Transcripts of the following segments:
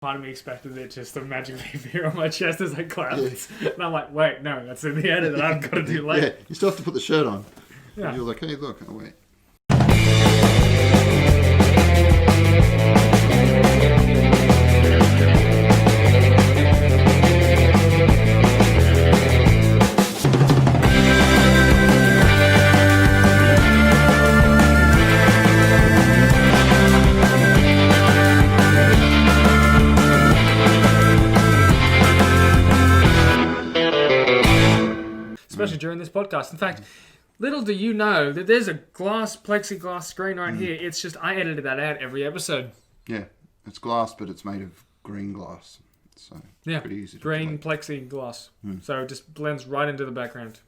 Part of me expected it just to magically appear on my chest as I clapped. Yeah. And I'm like, wait, no, that's in the edit that I've got to do later. Yeah, you still have to put the shirt on. Yeah. And you're like, hey, look, oh wait. Especially during this podcast. In fact, little do you know that there's a plexiglass screen right here. It's just, I edited that out every episode. Yeah, it's glass, but it's made of green glass. So yeah, pretty easy to green plexiglass. So it just blends right into the background.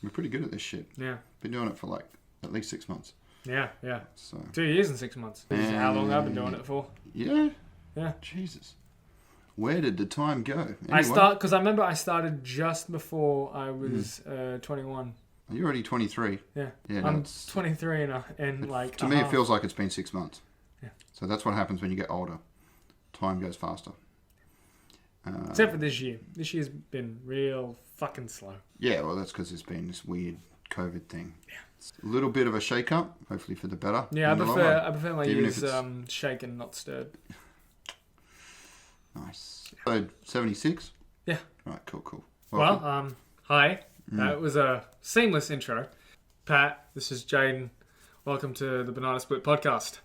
We're pretty good at this shit. Yeah. Been doing it for like at least 6 months. Yeah. So 2 years and 6 months. This is how long I've been doing it for. Yeah? Yeah. Jesus. Where did the time go? Anyway, because I remember I started just before I was 21. You're already 23. Yeah. Yeah, I'm 23 and like... To me, it feels like it's been 6 months. Yeah. So that's what happens when you get older. Time goes faster. Except for this year. This year's been real fucking slow. Yeah, well, that's because there's been this weird COVID thing. Yeah. It's a little bit of a shake-up, hopefully for the better. Yeah, I prefer my Even ears shaken, not stirred. Nice. So 76? Yeah. Right, cool. Well, hi. That was a seamless intro. Pat, this is Jaden. Welcome to the Banana Split podcast.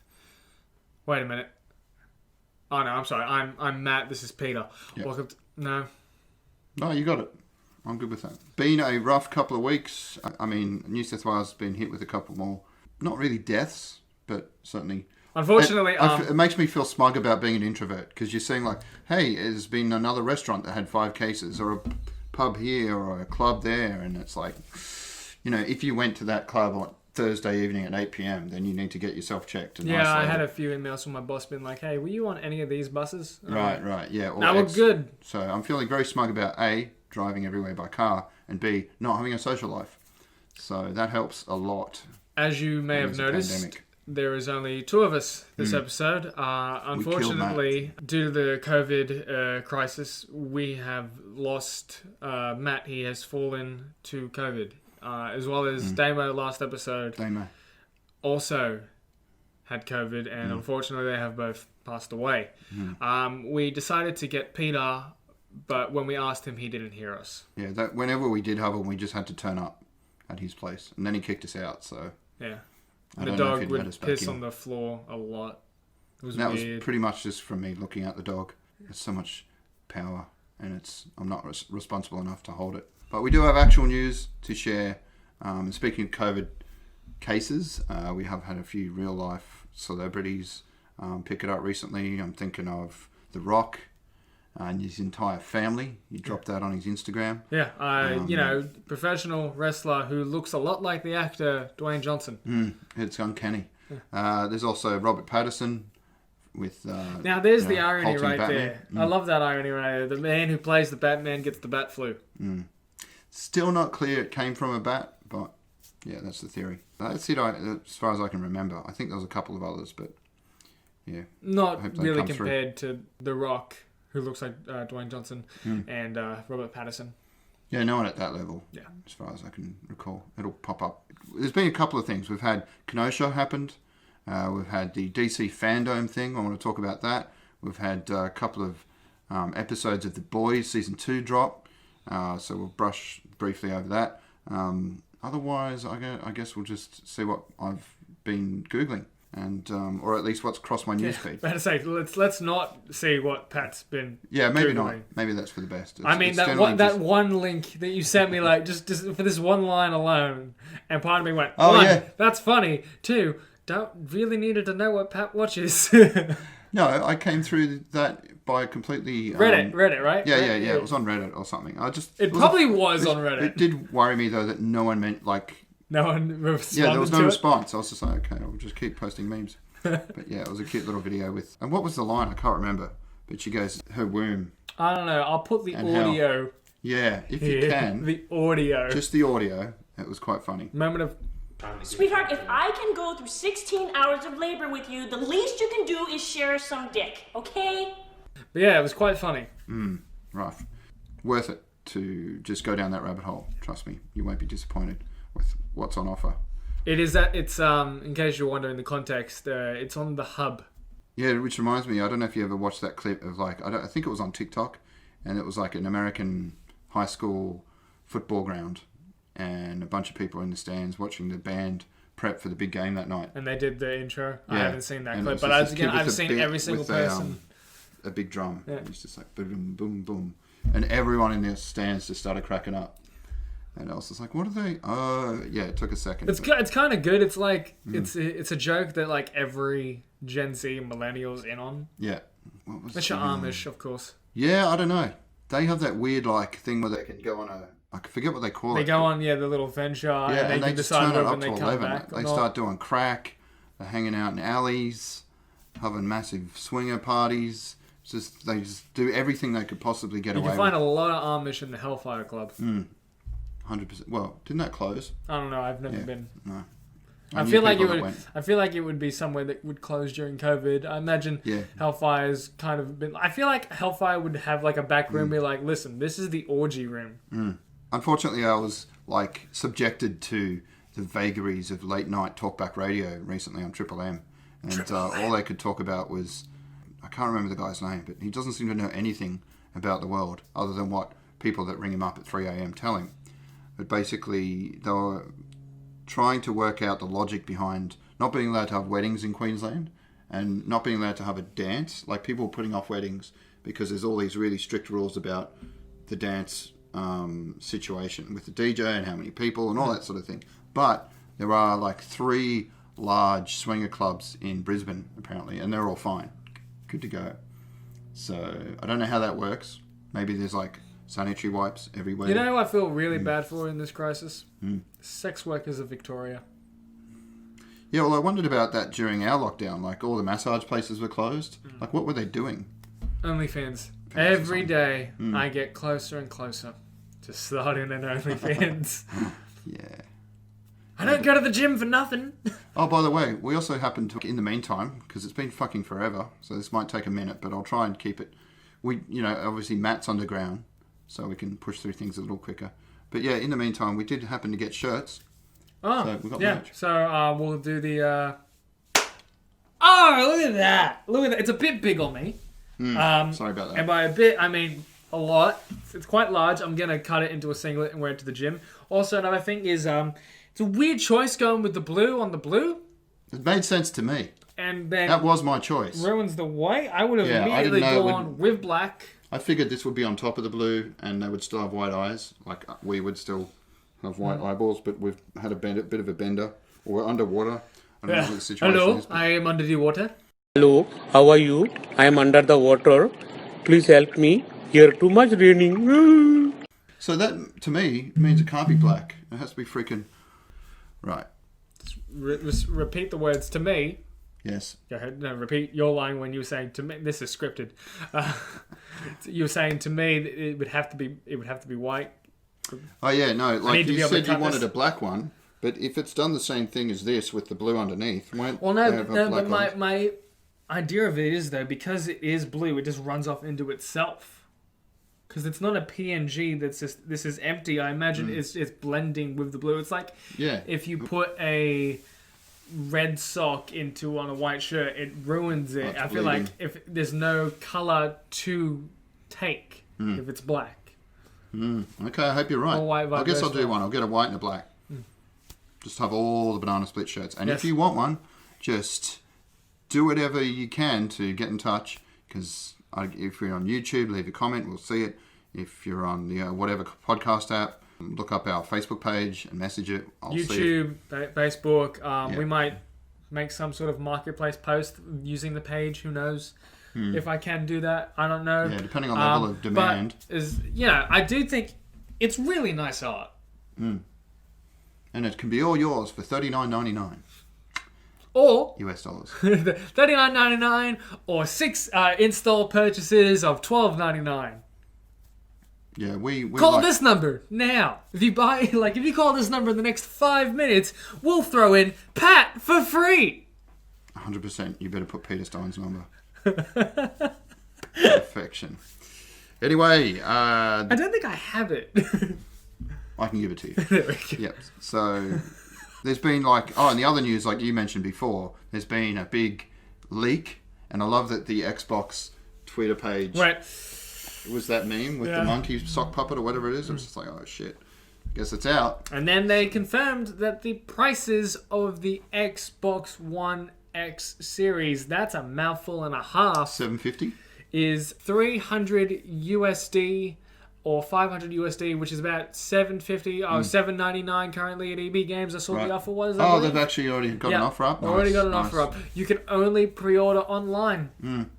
Wait a minute. Oh no, I'm sorry. I'm Matt. This is Peter. Yep. Welcome to... No, you got it. I'm good with that. Been a rough couple of weeks. I mean, New South Wales has been hit with a couple more, not really deaths, but certainly... Unfortunately... It makes me feel smug about being an introvert, because you're saying like, hey, there's been another restaurant that had 5 cases, or a pub here, or a club there, and it's like, you know, if you went to that club on Thursday evening at 8 p.m, then you need to get yourself checked. And yeah, isolated. I had a few emails from my boss being like, hey, were you on any of these buses? Right, yeah. No, we're good. So I'm feeling very smug about A, driving everywhere by car, and B, not having a social life. So that helps a lot. As you may have noticed, there is only 2 of us this episode. Unfortunately, due to the COVID crisis, we have lost Matt. He has fallen to COVID. As well as Damo last episode. Damo also had COVID, and unfortunately they have both passed away. We decided to get Peter, but when we asked him, he didn't hear us. Yeah, that whenever we did have him, we just had to turn up at his place, and then he kicked us out. So yeah, the dog would piss on the floor a lot. It was weird. Was pretty much just from me looking at the dog. There's so much power, and I'm not responsible enough to hold it. But we do have actual news to share. And speaking of COVID cases, we have had a few real-life celebrities pick it up recently. I'm thinking of The Rock and his entire family. He dropped that on his Instagram. Yeah, professional wrestler who looks a lot like the actor Dwayne Johnson. It's uncanny. Yeah. There's also Robert Pattinson with... now, there's the irony right Batman. there. I love that irony right there. The man who plays the Batman gets the bat flu. Still not clear it came from a bat, but yeah, that's the theory. That's it as far as I can remember. I think there was a couple of others, but yeah. Not really compared to The Rock, who looks like Dwayne Johnson, and Robert Pattinson. Yeah, no one at that level, as far as I can recall. It'll pop up. There's been a couple of things. We've had Kenosha happened. We've had the DC Fandom thing. I want to talk about that. We've had a couple of episodes of The Boys Season 2 drop. So we'll brush briefly over that. Otherwise, I guess we'll just see what I've been Googling, and or at least what's crossed my newsfeed. Better say, let's not see what Pat's been. Yeah, maybe Googling. not. Maybe that's for the best. That one link that you sent me, like just for this one line alone, and part of me went, that's funny. 2, don't really needed to know what Pat watches. No, I came through that by completely... Reddit, right? Yeah. It was on Reddit or something. It probably was on Reddit. It did worry me, though, that no one meant, like... No one responded. Yeah, there was no response. I was just like, okay, I'll just keep posting memes. But yeah, it was a cute little video with... And what was the line? I can't remember. But she goes, her womb. I don't know. I'll put the audio... Yeah, if you can. The audio. Just the audio. It was quite funny. Moment of Sweetheart, if I can go through 16 hours of labor with you, the least you can do is share some dick, okay? But yeah, it was quite funny. Rough. Worth it to just go down that rabbit hole. Trust me, you won't be disappointed with what's on offer. It is that it's in case you're wondering the context, it's on the Hub. Yeah, which reminds me, I don't know if you ever watched that clip of like I think it was on TikTok, and it was like an American high school football ground, and a bunch of people in the stands watching the band prep for the big game that night. And they did the intro. Yeah. I haven't seen that and clip, but I've seen every single person. A big drum. Yeah. It's just like boom, boom, boom, and everyone in the stands just started cracking up. And I was just like, what are they? Yeah, it took a second. It's kind of good. It's like it's a joke that like every Gen Z millennial's in on. Yeah. Unless you're Amish, of course. Yeah, I don't know. They have that weird like thing where they can go on I forget what they call it. They go on the little venture, yeah, and they can just decide turn it up when to they come 11. back. They start doing crack. They're hanging out in alleys, having massive swinger parties. They just do everything they could possibly get away with. You can find a lot of Amish in the Hellfire Club. 100%. Well, didn't that close? I don't know. I've never been. No. I feel like it would. I feel like it would be somewhere that would close during COVID. I imagine Hellfire's kind of been. I feel like Hellfire would have like a back room, be like, "Listen, this is the orgy room." Unfortunately, I was like subjected to the vagaries of late night talkback radio recently on Triple M, and all they could talk about was I can't remember the guy's name, but he doesn't seem to know anything about the world other than what people that ring him up at 3 a.m. tell him. But basically, they were trying to work out the logic behind not being allowed to have weddings in Queensland and not being allowed to have a dance. Like people putting off weddings because there's all these really strict rules about the dance situation with the DJ and how many people and all that sort of thing. But there are like 3 large swinger clubs in Brisbane apparently, and they're all fine. Good to go. So I don't know how that works. Maybe there's like sanitary wipes everywhere. You know who I feel really bad for in this crisis? Sex workers of Victoria. Yeah, well, I wondered about that during our lockdown. Like, all the massage places were closed. Like, what were they doing? OnlyFans. Every day, I get closer and closer to starting an OnlyFans. Yeah. I don't go to the gym for nothing. Oh, by the way, we also happen to, in the meantime, because it's been fucking forever, so this might take a minute, but I'll try and keep it. Obviously Matt's underground, so we can push through things a little quicker. But yeah, in the meantime, we did happen to get shirts. Oh, so we got merch. So we'll do the... Oh, look at that. Look at that. It's a bit big on me. Sorry about that. And by a bit, I mean a lot. It's quite large. I'm going to cut it into a singlet and wear it to the gym. Also, another thing is it's a weird choice going with the blue on the blue. It made sense to me. And then that was my choice. Ruins the white. I would have immediately gone with black. I figured this would be on top of the blue and they would still have white eyes. Like we would still have white eyeballs, but we've had a bit of a bender. Or we're underwater. I don't know what the situation Hello, is, I am under the water. Hello, how are you? I am under the water. Please help me. Here too much raining. So that, to me, means it can't be black. It has to be freaking... Right. Repeat the words to me. Yes. Go ahead. No, repeat your line when you were saying to me. This is scripted. You were saying to me that it would have to be white. Oh yeah, no. Like you said, you wanted a black one, but if it's done the same thing as this with the blue underneath, but my idea of it is though, because it is blue, it just runs off into itself. Because it's not a PNG that's just this is empty. I imagine it's blending with the blue. It's like if you put a red sock on a white shirt, it ruins it. I feel like if there's no color to take if it's black. Okay, I hope you're right. I guess I'll do one. I'll get a white and a black. Just have all the banana split shirts. And if you want one, just do whatever you can to get in touch. Because if you're on YouTube, leave a comment. We'll see it. If you're on the whatever podcast app, look up our Facebook page and message it. I'll see it. Facebook. We might make some sort of marketplace post using the page. Who knows? If I can do that, I don't know. Yeah, depending on the level of demand. I do think it's really nice art. And it can be all yours for $39.99. Or US dollars. $39.99 or 6 install purchases of $12.99. Yeah, we call this number now. If you call this number in the next 5 minutes, we'll throw in Pat for free. 100%. You better put Peter Stein's number. Perfection. Anyway, I don't think I have it. I can give it to you. There we go. Yep. So there's been in the other news, like you mentioned before, there's been a big leak, and I love that the Xbox Twitter page was that meme with the monkey sock puppet or whatever it is. It's just like, oh shit, guess it's out. And then they confirmed that the prices of the Xbox One X series, that's a mouthful and a half, $750 is $300 USD or $500 USD, which is about $750 or $7.99 currently at EB Games. I saw the offer was. Oh, they've actually already got an offer up. Already got an offer up. You can only pre-order online, and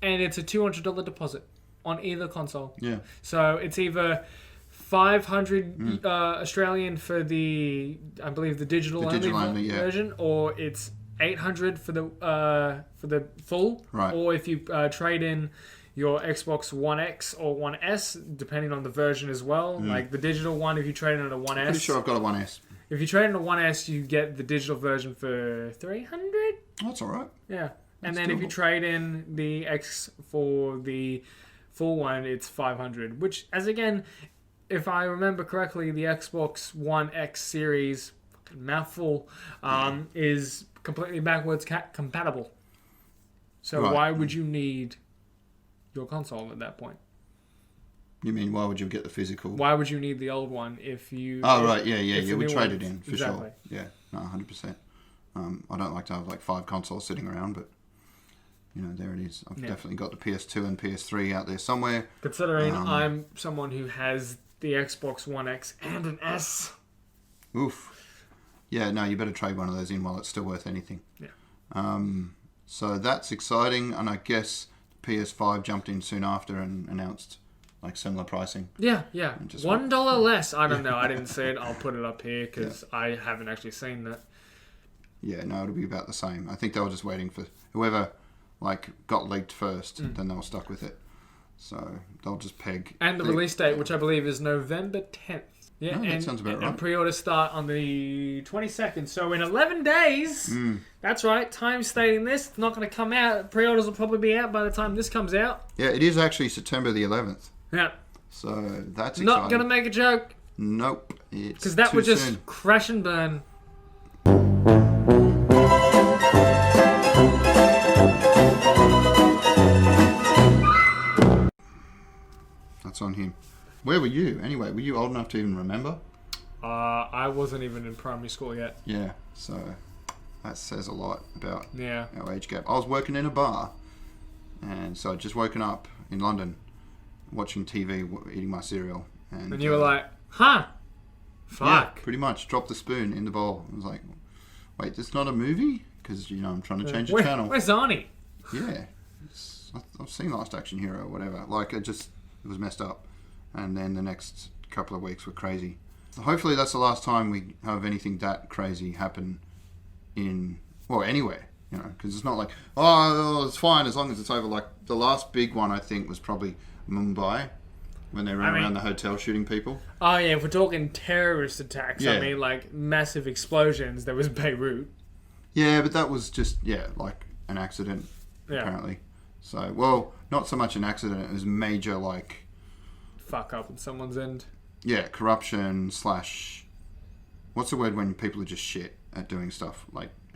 it's a $200 deposit on either console. Yeah. So it's either 500 Australian for the, I believe, the digital only version, or it's 800 for the full. Right. Or if you trade in your Xbox One X or One S, depending on the version as well. Like the digital one, if you trade in a One S. Pretty sure I've got a One S. If you trade in a One S, you get the digital version for 300. That's all right. Yeah. And then if you trade in the X for the full one, it's 500. Which, as again, if I remember correctly, the Xbox One X series, mouthful, is completely backwards compatible. So why would you need your console at that point? You mean why would you get the physical? Why would you need the old one if you... Oh, right, yeah, you would trade it in, for exactly. sure. Yeah, no, 100%. I don't like to have 5 consoles sitting around, but, there it is. I've definitely got the PS2 and PS3 out there somewhere. Considering I'm someone who has the Xbox One X and an S. Oof. Yeah, no, you better trade one of those in while it's still worth anything. Yeah. So that's exciting, and I guess PS5 jumped in soon after and announced similar pricing. Yeah. $1 less. I don't know. I didn't see it. I'll put it up here because I haven't actually seen that. Yeah, no, it'll be about the same. I think they were just waiting for whoever got leaked first, then they were stuck with it. So they'll just peg. And the release date, which I believe is November 10th. Yeah, that sounds about right. And pre-orders start on the 22nd. So in 11 days, that's right, time stating this, it's not going to come out. Pre-orders will probably be out by the time this comes out. Yeah, it is actually September the 11th. Yeah. So that's not going to make a joke. Nope. Because that would just crash and burn. That's on him. Where were you? Anyway, were you old enough to even remember? I wasn't even in primary school yet. Yeah, so that says a lot about our age gap. I was working in a bar, and so I'd just woken up in London, watching TV, eating my cereal. And you were like, huh? Fuck. Yeah, pretty much. Dropped the spoon in the bowl. I was like, wait, this not a movie? Because, I'm trying to change the channel. Where's Arnie? Yeah. I've seen Last Action Hero or whatever. It was messed up. And then the next couple of weeks were crazy. So hopefully that's the last time we have anything that crazy happen anywhere, because it's not like, it's fine as long as it's over. The last big one I think was probably Mumbai, when they ran around the hotel shooting people. Oh yeah, if we're talking terrorist attacks, I mean massive explosions, there was Beirut. Yeah, but that was just, an accident, apparently. So, not so much an accident, it was major, fuck up at someone's end. Yeah, corruption / what's the word when people are just shit at doing stuff?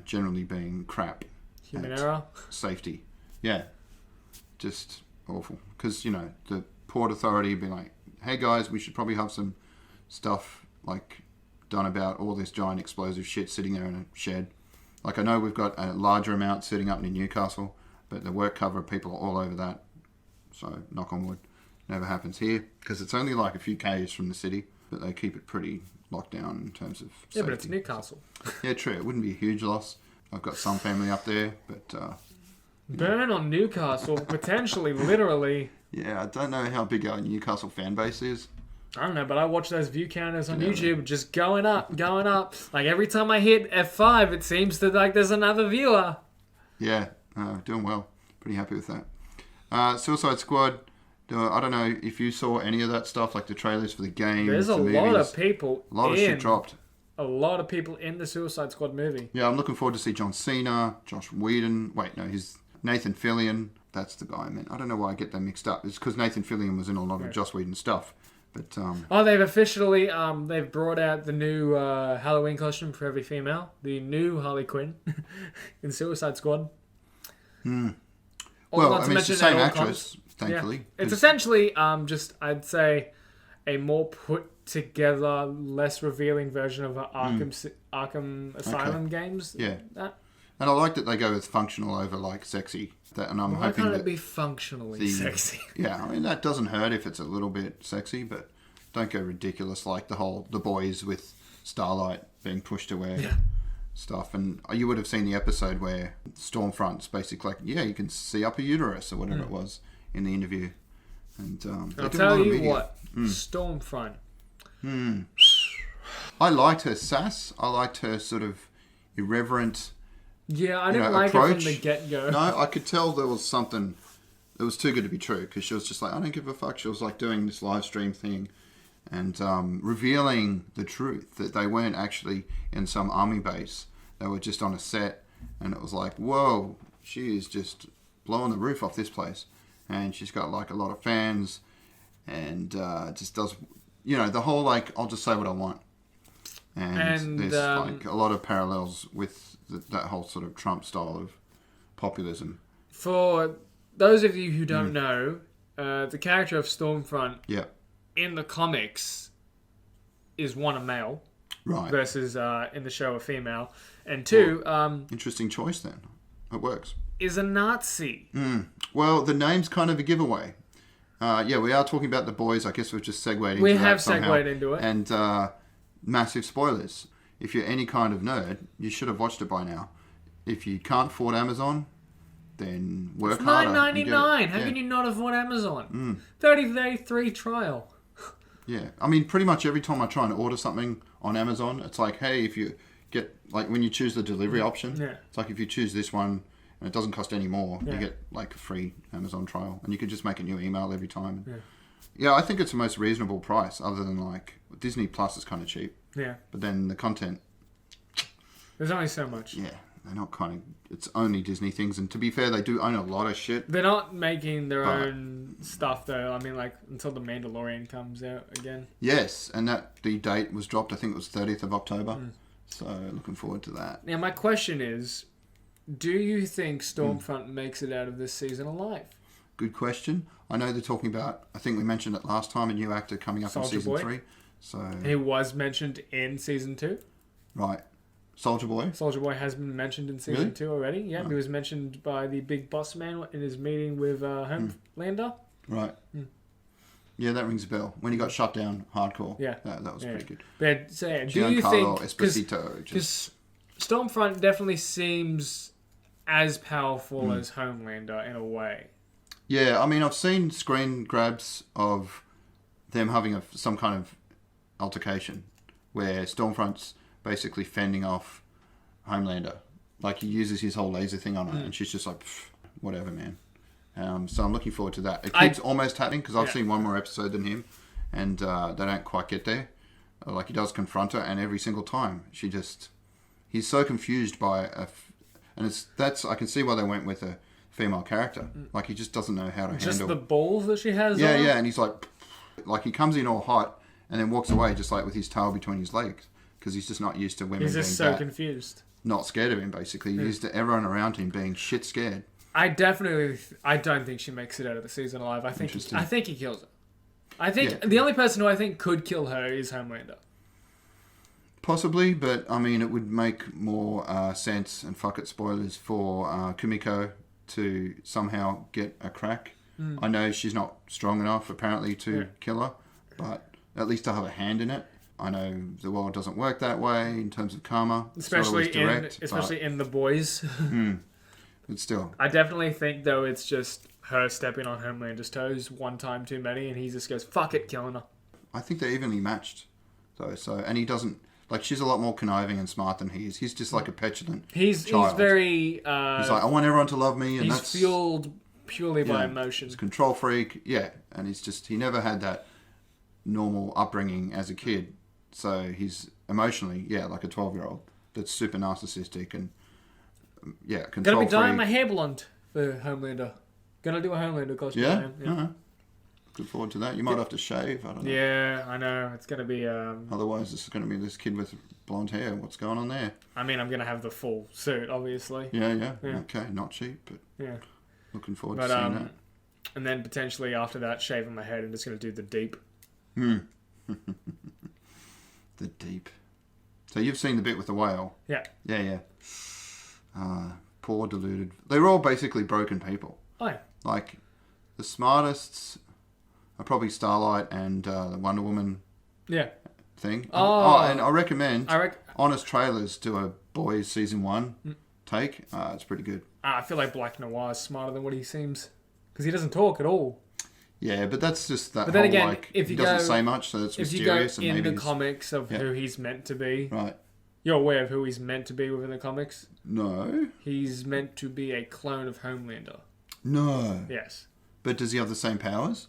Generally being crap. Human error? Safety. Yeah. Just awful. Because, the Port Authority would be like, hey guys, we should probably have some stuff, done about all this giant explosive shit sitting there in a shed. I know we've got a larger amount sitting up in Newcastle, but the work cover of people are all over that. So, knock on wood. Never happens here because it's only a few k's from the city, but they keep it pretty locked down in terms of safety. Yeah, but it's Newcastle. Yeah, true. It wouldn't be a huge loss. I've got some family up there, but burn on Newcastle, potentially, literally. Yeah, I don't know how big our Newcastle fan base is. I don't know, but I watch those view counters on YouTube just going up. Every time I hit F5, it seems that there's another viewer. Yeah, doing well. Pretty happy with that. Suicide Squad. I don't know if you saw any of that stuff, like the trailers for the games. There's a lot of people. A lot of shit dropped. A lot of people in the Suicide Squad movie. Yeah, I'm looking forward to see John Cena, Josh Whedon. Wait, no, he's Nathan Fillion. That's the guy I meant. I don't know why I get them mixed up. It's because Nathan Fillion was in a lot of Joss Whedon stuff. But they've officially they've brought out the new Halloween costume for every female. The new Harley Quinn in Suicide Squad. Well, I mean, it's the same actress, thankfully. Yeah. It's essentially just, I'd say, a more put together, less revealing version of Arkham Asylum games. Yeah. And I like that they go with functional over like sexy. And I'm Why hoping can't that it be functionally sexy? Yeah, I mean that doesn't hurt if it's a little bit sexy, but don't go ridiculous like the boys with Starlight being pushed to wear stuff. And you would have seen the episode where Stormfront's basically like, yeah, you can see up a uterus or whatever it was in the interview. And I'll tell you what, Stormfront. I liked her sass. I liked her sort of irreverent. Yeah, I didn't like approach. it from the get-go. No, I could tell there was something that was too good to be true because she was just like, I don't give a fuck. She was like doing this live stream thing and revealing the truth that they weren't actually in some army base. They were just on a set and it was like, whoa, she is just blowing the roof off this place. And she's got like a lot of fans and just does, the whole like, I'll just say what I want. And there's like a lot of parallels with that whole sort of Trump style of populism. For those of you who don't know, the character of Stormfront in the comics is one, a male, right, versus in the show a female, and two, interesting choice then. It works. Is a Nazi. Well, the name's kind of a giveaway. We are talking about the boys. I guess we've just segued into that. We have somehow. segued into it. And massive spoilers. If you're any kind of nerd, you should have watched it by now. If you can't afford Amazon, then work harder. It's $9.99. How can you not afford Amazon? 30-day free trial. Yeah. I mean, pretty much every time I try and order something on Amazon, it's like, hey, if you get, like when you choose the delivery option, it's like if you choose this one and it doesn't cost any more, you get like a free Amazon trial. And you can just make a new email every time. Yeah, I think it's the most reasonable price other than like Disney Plus is kind of cheap. Yeah. But then the content... There's only so much. Yeah. They're not kind of... It's only Disney things. And to be fair, they do own a lot of shit. They're not making their own stuff, though. I mean, like, until The Mandalorian comes out again. Yes. And the date was dropped. I think it was 30th of October. So, looking forward to that. Now, my question is, do you think Stormfront makes it out of this season alive? Good question. I know they're talking about... I think we mentioned it last time, a new actor coming up in Season 3. So he was mentioned in Season 2. Right. Soldier Boy? Soldier Boy has been mentioned in Season 2 already. Yeah, He was mentioned by the big boss man in his meeting with Homelander. Right. Yeah, that rings a bell. When he got shut down hardcore. Yeah. That was pretty good. But do you think... Esposito. Because Stormfront definitely seems as powerful as Homelander in a way. Yeah, I mean, I've seen screen grabs of them having some kind of altercation where Stormfront's basically fending off Homelander. Like, he uses his whole laser thing on her, and she's just like, whatever, man. So I'm looking forward to that. It keeps almost happening, because I've seen one more episode than him, and they don't quite get there. Like, he does confront her, and every single time, he's so confused by I can see why they went with a female character. Like, he just doesn't know how to handle... Just the balls that she has Yeah, and he's like, he comes in all hot, and then walks away just like with his tail between his legs, because he's just not used to women being He's just so confused. Not scared of him, basically. He's used to everyone around him being shit scared. I don't think she makes it out of the season alive. I think he kills her. I think the only person who I think could kill her is Homelander. Possibly, but I mean, it would make more sense, and fuck it, spoilers, for Kumiko to somehow get a crack. I know she's not strong enough, apparently, to kill her, but at least to have a hand in it. I know the world doesn't work that way in terms of karma. Especially in The Boys. But still. I definitely think, though, it's just her stepping on Homelander's toes one time too many, and he just goes, fuck it, killing her. I think they're evenly matched, though. So, and he doesn't... Like, she's a lot more conniving and smart than he is. He's just like a petulant child. He's very... he's like, I want everyone to love me, and he's fueled purely by emotion. He's a control freak, and he never had that normal upbringing as a kid. So he's emotionally, like a 12-year-old that's super narcissistic and, control freak. Gonna be dyeing my hair blonde for Homelander. Gonna do a Homelander costume. Yeah? Uh-huh. Look forward to that. You might have to shave. I don't know. Yeah, I know. It's going to be... Otherwise, this is going to be this kid with blonde hair. What's going on there? I mean, I'm going to have the full suit, obviously. Yeah. Okay, not cheap, but looking forward to seeing that. And then potentially after that, shaving my head and just going to do the deep. The deep. So you've seen the bit with the whale? Yeah. Yeah. Poor deluded. They were all basically broken people. Oh, yeah. Like, the smartest... are probably Starlight and the Wonder Woman thing. And I recommend Honest Trailers do a Boys Season 1 take. It's pretty good. I feel like Black Noir is smarter than what he seems. Because he doesn't talk at all. Yeah, but that's just that but then whole, again, like, if you he doesn't say much, so it's mysterious. If you go in the comics of who he's meant to be... Right. You're aware of who he's meant to be within the comics? No. He's meant to be a clone of Homelander. No. Yes. But does he have the same powers?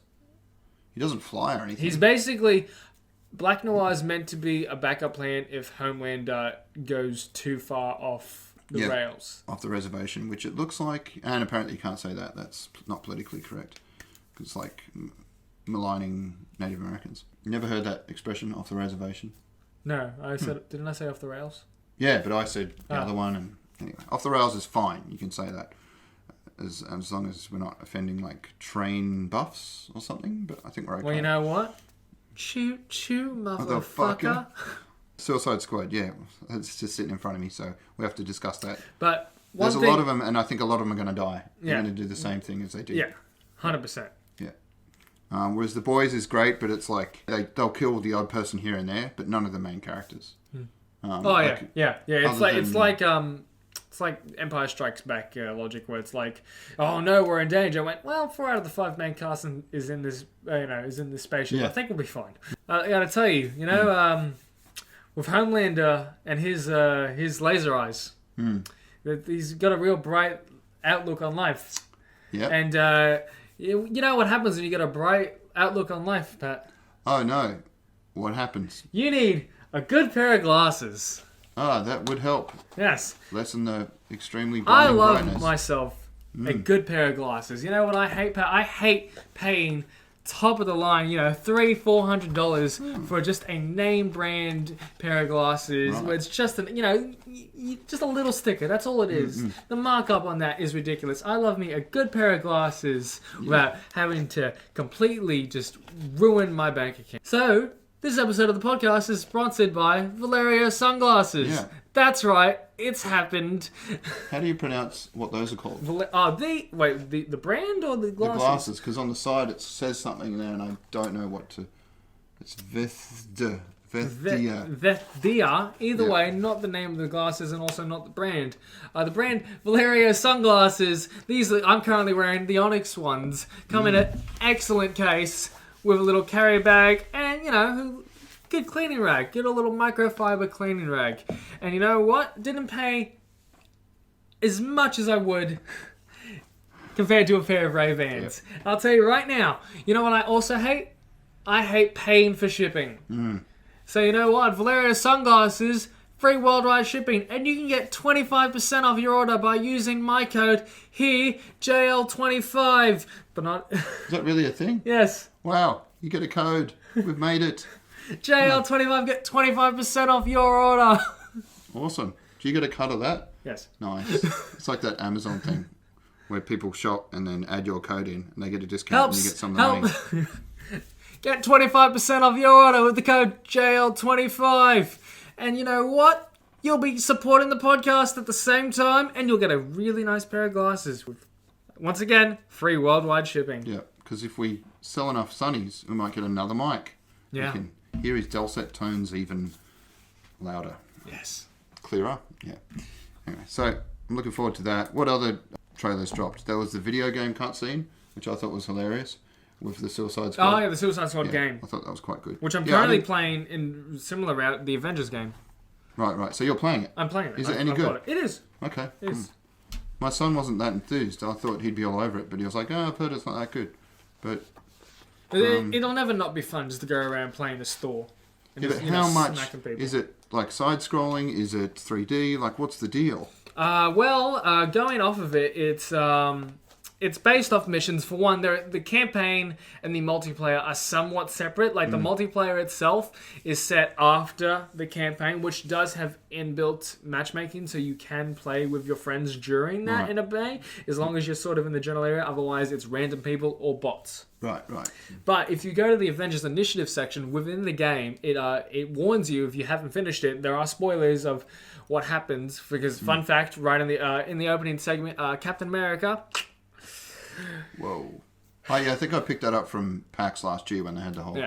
He doesn't fly or anything. He's basically... Black Noir is meant to be a backup plan if Homelander goes too far off the rails. Off the reservation, which it looks like... And apparently you can't say that. That's not politically correct. It's like maligning Native Americans. You never heard that expression, off the reservation? No, I said... Didn't I say off the rails? Yeah, but I said the other one. And anyway, off the rails is fine. You can say that. As long as we're not offending, like, train buffs or something. But I think we're okay. Well, you know what? Choo, motherfucker. Suicide Squad, yeah. It's just sitting in front of me, so we have to discuss that. But there's a lot of them, and I think a lot of them are going to die. They're going to do the same thing as they did. Yeah, 100%. Yeah. Whereas The Boys is great, but it's like they'll kill the odd person here and there, but none of the main characters. Yeah. It's like Empire Strikes Back logic, where it's like, oh no, we're in danger. I went, well, 4 out of the 5 main cast is in this, is in this spaceship. Yeah. I think we'll be fine. I gotta tell you, with Homelander and his laser eyes, he's got a real bright outlook on life. Yeah. And you know what happens when you get a bright outlook on life, Pat? Oh no, what happens? You need a good pair of glasses. That would help. Yes. Lessen the extremely blinding brightness. I love myself a good pair of glasses. You know what I hate? I hate paying top of the line, $300-$400 for just a name brand pair of glasses. Right. Where it's just just a little sticker. That's all it is. The markup on that is ridiculous. I love me a good pair of glasses without having to completely just ruin my bank account. So, this episode of the podcast is sponsored by Valerio Sunglasses. Yeah. That's right. It's happened. How do you pronounce what those are called? The brand or the glasses? The glasses, because on the side it says something there and I don't know what to... It's Vethdia. Either way, not the name of the glasses and also not the brand. The brand Valerio Sunglasses. I'm currently wearing the Onyx ones. Come in an excellent case with a little carrier bag and, good cleaning rag. Get a little microfiber cleaning rag. And you know what? Didn't pay as much as I would compared to a pair of Ray-Bans. Yep. I'll tell you right now, you know what I also hate? I hate paying for shipping. So you know what? Valerio Sunglasses, free worldwide shipping. And you can get 25% off your order by using my code here, JL25. But not... Is that really a thing? Yes. Wow. You get a code. We've made it. JL25, get 25% off your order. Awesome. Do you get a cut of that? Yes. Nice. It's like that Amazon thing where people shop and then add your code in and they get a discount and you get some of the money. Get 25% off your order with the code JL25. And you know what? You'll be supporting the podcast at the same time and you'll get a really nice pair of glasses with, once again, free worldwide shipping. Yeah, because if we sell enough Sunnies, we might get another mic. Yeah. We can hear his dulcet tones even louder. Yes. Clearer? Yeah. Anyway, so I'm looking forward to that. What other trailers dropped? There was the video game cutscene, which I thought was hilarious, with the Suicide Squad. Oh, yeah, the Suicide Squad game. I thought that was quite good. Which I'm currently playing in similar route, the Avengers game. Right. So you're playing it? I'm playing it. Is it any good? It is. Okay. It is. My son wasn't that enthused. I thought he'd be all over it, but he was like, "Oh, I've heard it's not that good." But it'll never not be fun just to go around playing the store. And but how much is it? Like side-scrolling? Is it 3D? Like, what's the deal? Going off of it, it's based off missions. For one, the campaign and the multiplayer are somewhat separate. Like, the multiplayer itself is set after the campaign, which does have inbuilt matchmaking, so you can play with your friends during that in a bay, as long as you're sort of in the general area. Otherwise, it's random people or bots. Right. But if you go to the Avengers Initiative section within the game, it warns you if you haven't finished it. There are spoilers of what happens, because fun fact, right in the opening segment, Captain America. Whoa. Oh yeah, I think I picked that up from PAX last year when they had the whole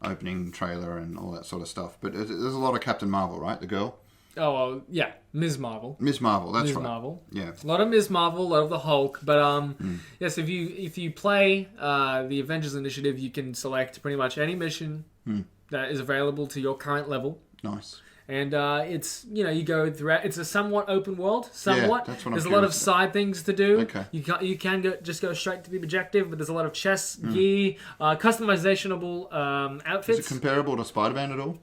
opening trailer and all that sort of stuff. But there's a lot of Captain Marvel, right? The girl. Oh well, yeah, Ms. Marvel. Ms. Marvel, that's Ms. right. Marvel. Yeah. A lot of Ms. Marvel, a lot of the Hulk, but yes, if you play the Avengers Initiative, you can select pretty much any mission that is available to your current level. Nice. And it's, you go throughout. It's a somewhat open world. Somewhat. Yeah, that's what there's I'm a lot of curious side things to do. Okay. You can go straight to the objective, but there's a lot of chests, gear, customizationable outfits. Is it comparable to Spider-Man at all?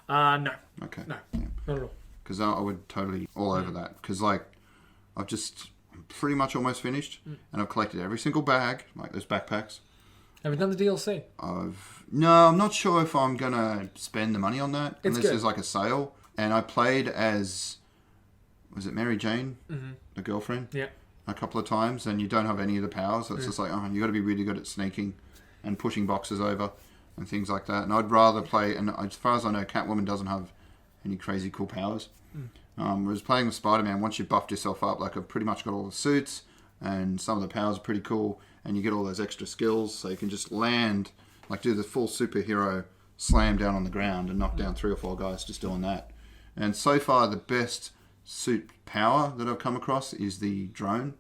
No. Okay. No. Yeah. Not at all. Because I would totally all over that. Because I'm pretty much almost finished, and I've collected every single bag, like those backpacks. Have you done the DLC? No, I'm not sure if I'm gonna spend the money on that unless there's like a sale. And I played as, was it Mary Jane, the girlfriend? Yeah. A couple of times, and you don't have any of the powers. So it's just like, you got to be really good at sneaking and pushing boxes over and things like that. And I'd rather play. And as far as I know, Catwoman doesn't have any crazy cool powers. Whereas playing with Spider-Man, once you've buffed yourself up, like I've pretty much got all the suits, and some of the powers are pretty cool, and you get all those extra skills, so you can just land, like do the full superhero slam down on the ground and knock down 3 or 4 guys just doing that. And so far, the best suit power that I've come across is the drone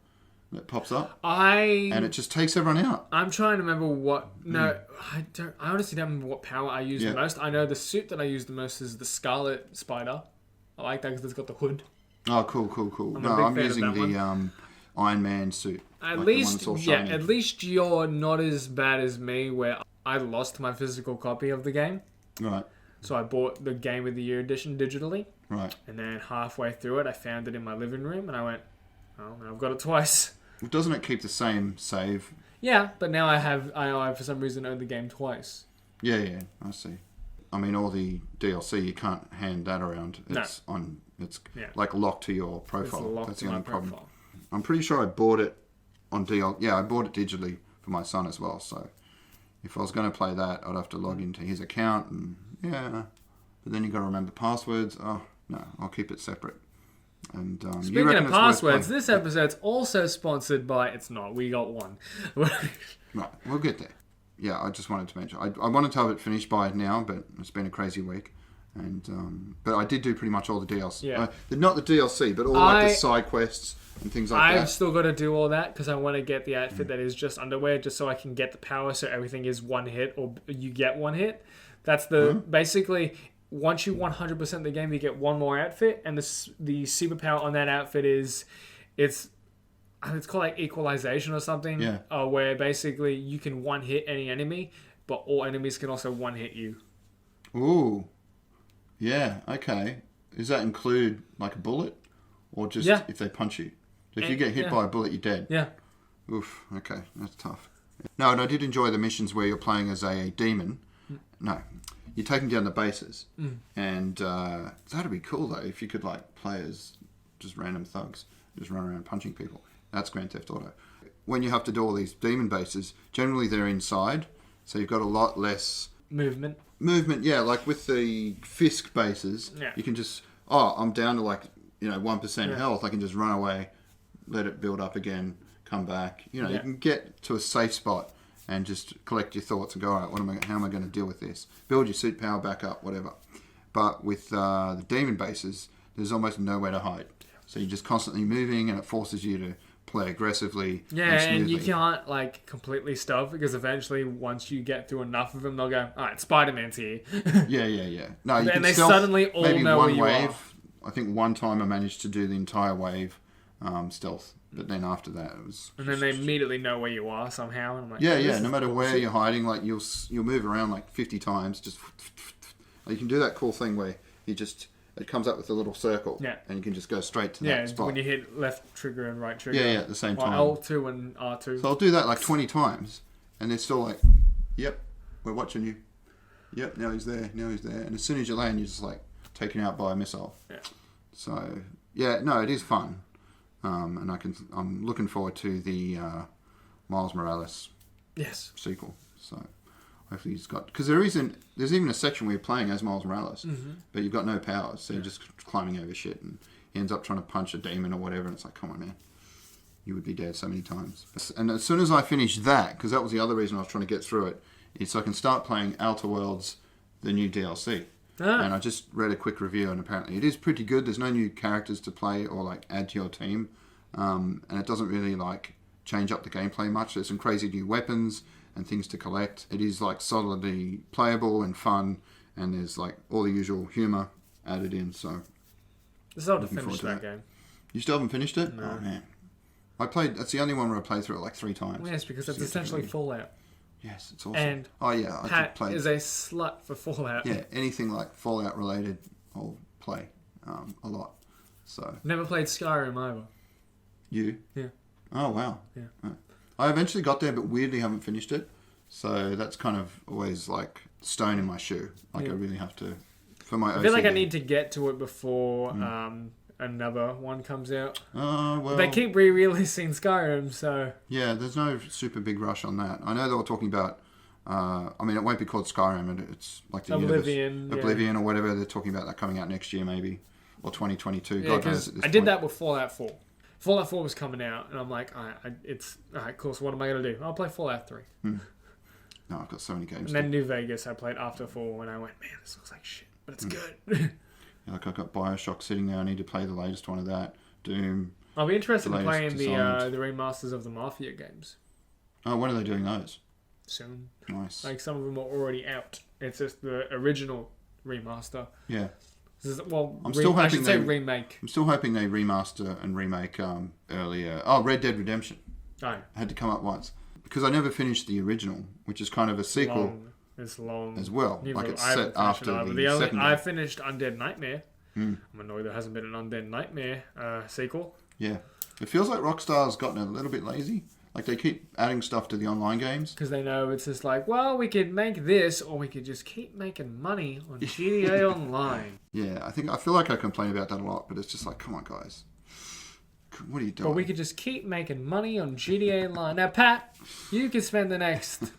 that pops up, and it just takes everyone out. I'm trying to remember what. No, I don't. I honestly don't remember what power I use the most. I know the suit that I use the most is the Scarlet Spider. I like that because it's got the hood. Oh, cool. I'm using the Iron Man suit. At least you're not as bad as me, where I lost my physical copy of the game. Right. So I bought the Game of the Year edition digitally. Right. And then halfway through it, I found it in my living room, and I went, "Oh, I've got it twice." Well, doesn't it keep the same save? Yeah, but now I for some reason own the game twice. Yeah, I see. I mean, all the DLC, you can't hand that around. It's like locked to your profile. That's the only problem. I'm pretty sure I bought it on DL. Yeah, I bought it digitally for my son as well. So if I was going to play that, I'd have to log into his account, and but then you got to remember passwords. Oh no, I'll keep it separate. And speaking of passwords, this episode's also sponsored by. It's not. We got one. Right, we'll get there. Yeah, I just wanted to mention. I wanted to have it finished by now, but it's been a crazy week. And but I did do pretty much all the DLC. Yeah. Not the DLC, but all like the side quests and things like that. I've still got to do all that because I want to get the outfit that is just underwear, just so I can get the power, so everything is one hit, or you get one hit. That's the basically. Once you 100% the game, you get one more outfit, and the superpower on that outfit is it's called like equalization or something. Yeah. Where basically you can one hit any enemy, but all enemies can also one hit you. Ooh. Yeah, okay. Does that include like a bullet? Or just if they punch you? So if you get hit by a bullet, you're dead? Yeah. Oof, okay. That's tough. No, and I did enjoy the missions where you're playing as a demon. No. You're taking down the bases. And that'd be cool, though, if you could like play as just random thugs. Just run around punching people. That's Grand Theft Auto. When you have to do all these demon bases, generally they're inside. So you've got a lot less... Movement, yeah. Like with the Fisk bases, you can just... I'm down to 1% health. I can just run away, let it build up again, come back. You can get to a safe spot and just collect your thoughts and go, all right, how am I going to deal with this? Build your suit power back up, whatever. But with the demon bases, there's almost nowhere to hide. So you're just constantly moving, and it forces you to play aggressively. Yeah, and you can't completely stealth, because eventually once you get through enough of them, they'll go, all right, Spider-Man's here. Yeah. No, you and can they stealth suddenly all maybe know one where you wave. are. I think one time I managed to do the entire wave stealth. But then after that, it was. And then they immediately know where you are somehow. And I'm like, Yeah. No matter where you're hiding, like you'll move around like 50 times. Just you can do that cool thing where it comes up with a little circle. Yeah. And you can just go straight to that spot. When you hit left trigger and right trigger. Yeah, at the same time. L2 and R2. So I'll do that like 20 times, and they're still like, "Yep, we're watching you. Yep, now he's there. And as soon as you land, you're just like taken out by a missile. Yeah. So yeah, no, it is fun, and I'm looking forward to the Miles Morales sequel. So hopefully he's got, because there's even a section where you're playing as Miles Morales, but you've got no powers, so you're just climbing over shit, and he ends up trying to punch a demon or whatever, and it's like, come on, man. You would be dead so many times. And as soon as I finish that, because that was the other reason I was trying to get through it, is so I can start playing Outer Worlds, the new DLC. And I just read a quick review, and apparently it is pretty good. There's no new characters to play or like add to your team, and it doesn't really like change up the gameplay much. There's some crazy new weapons and things to collect. It is like solidly playable and fun, and there's like all the usual humour added in. So I still have to finish that game. You still haven't finished it? No. Oh man, that's the only one where I played through it like 3 times. Well, yes, because it's essentially Fallout. Yes, it's awesome. And I Pat is a slut for Fallout. Yeah, anything like Fallout related, I'll play a lot. So never played Skyrim either. You? Yeah. Oh wow. Yeah. I eventually got there, but weirdly haven't finished it. So that's kind of always like stone in my shoe. Like I really have to for my. I feel like I need to get to it before another one comes out. Oh well. They keep re-releasing Skyrim, so yeah, there's no super big rush on that. I know they were talking about. I mean, it won't be called Skyrim. It's like the Oblivion or whatever. They're talking about that coming out next year, maybe, or 2022. Yeah, God knows. I did that with Fallout 4. Fallout 4 was coming out, and I'm like, all right, cool. So what am I gonna do? I'll play Fallout 3. No, I've got so many games. And then New Vegas, I played after 4, and I went, man, this looks like shit, but it's good. Like I've got Bioshock sitting there. I need to play the latest one of that. Doom. I'll be interested in playing the remasters of the Mafia games. Oh, when are they doing those? Soon. Nice. Like some of them are already out. It's just the original remaster. Yeah. I'm still hoping I should say remake. I'm still hoping they remaster and remake earlier. Oh, Red Dead Redemption. Oh. Had to come up once because I never finished the original, which is kind of a sequel. It's long as well. Like it's set after the second. I finished Undead Nightmare. I'm annoyed there hasn't been an Undead Nightmare sequel. Yeah, it feels like Rockstar's gotten a little bit lazy. Like they keep adding stuff to the online games because they know it's just like, well, we could make this, or we could just keep making money on GTA Online. Yeah, I feel like I complain about that a lot, but it's just like, come on, guys, what are you doing? But we could just keep making money on GTA Online. Now, Pat, you could spend the next,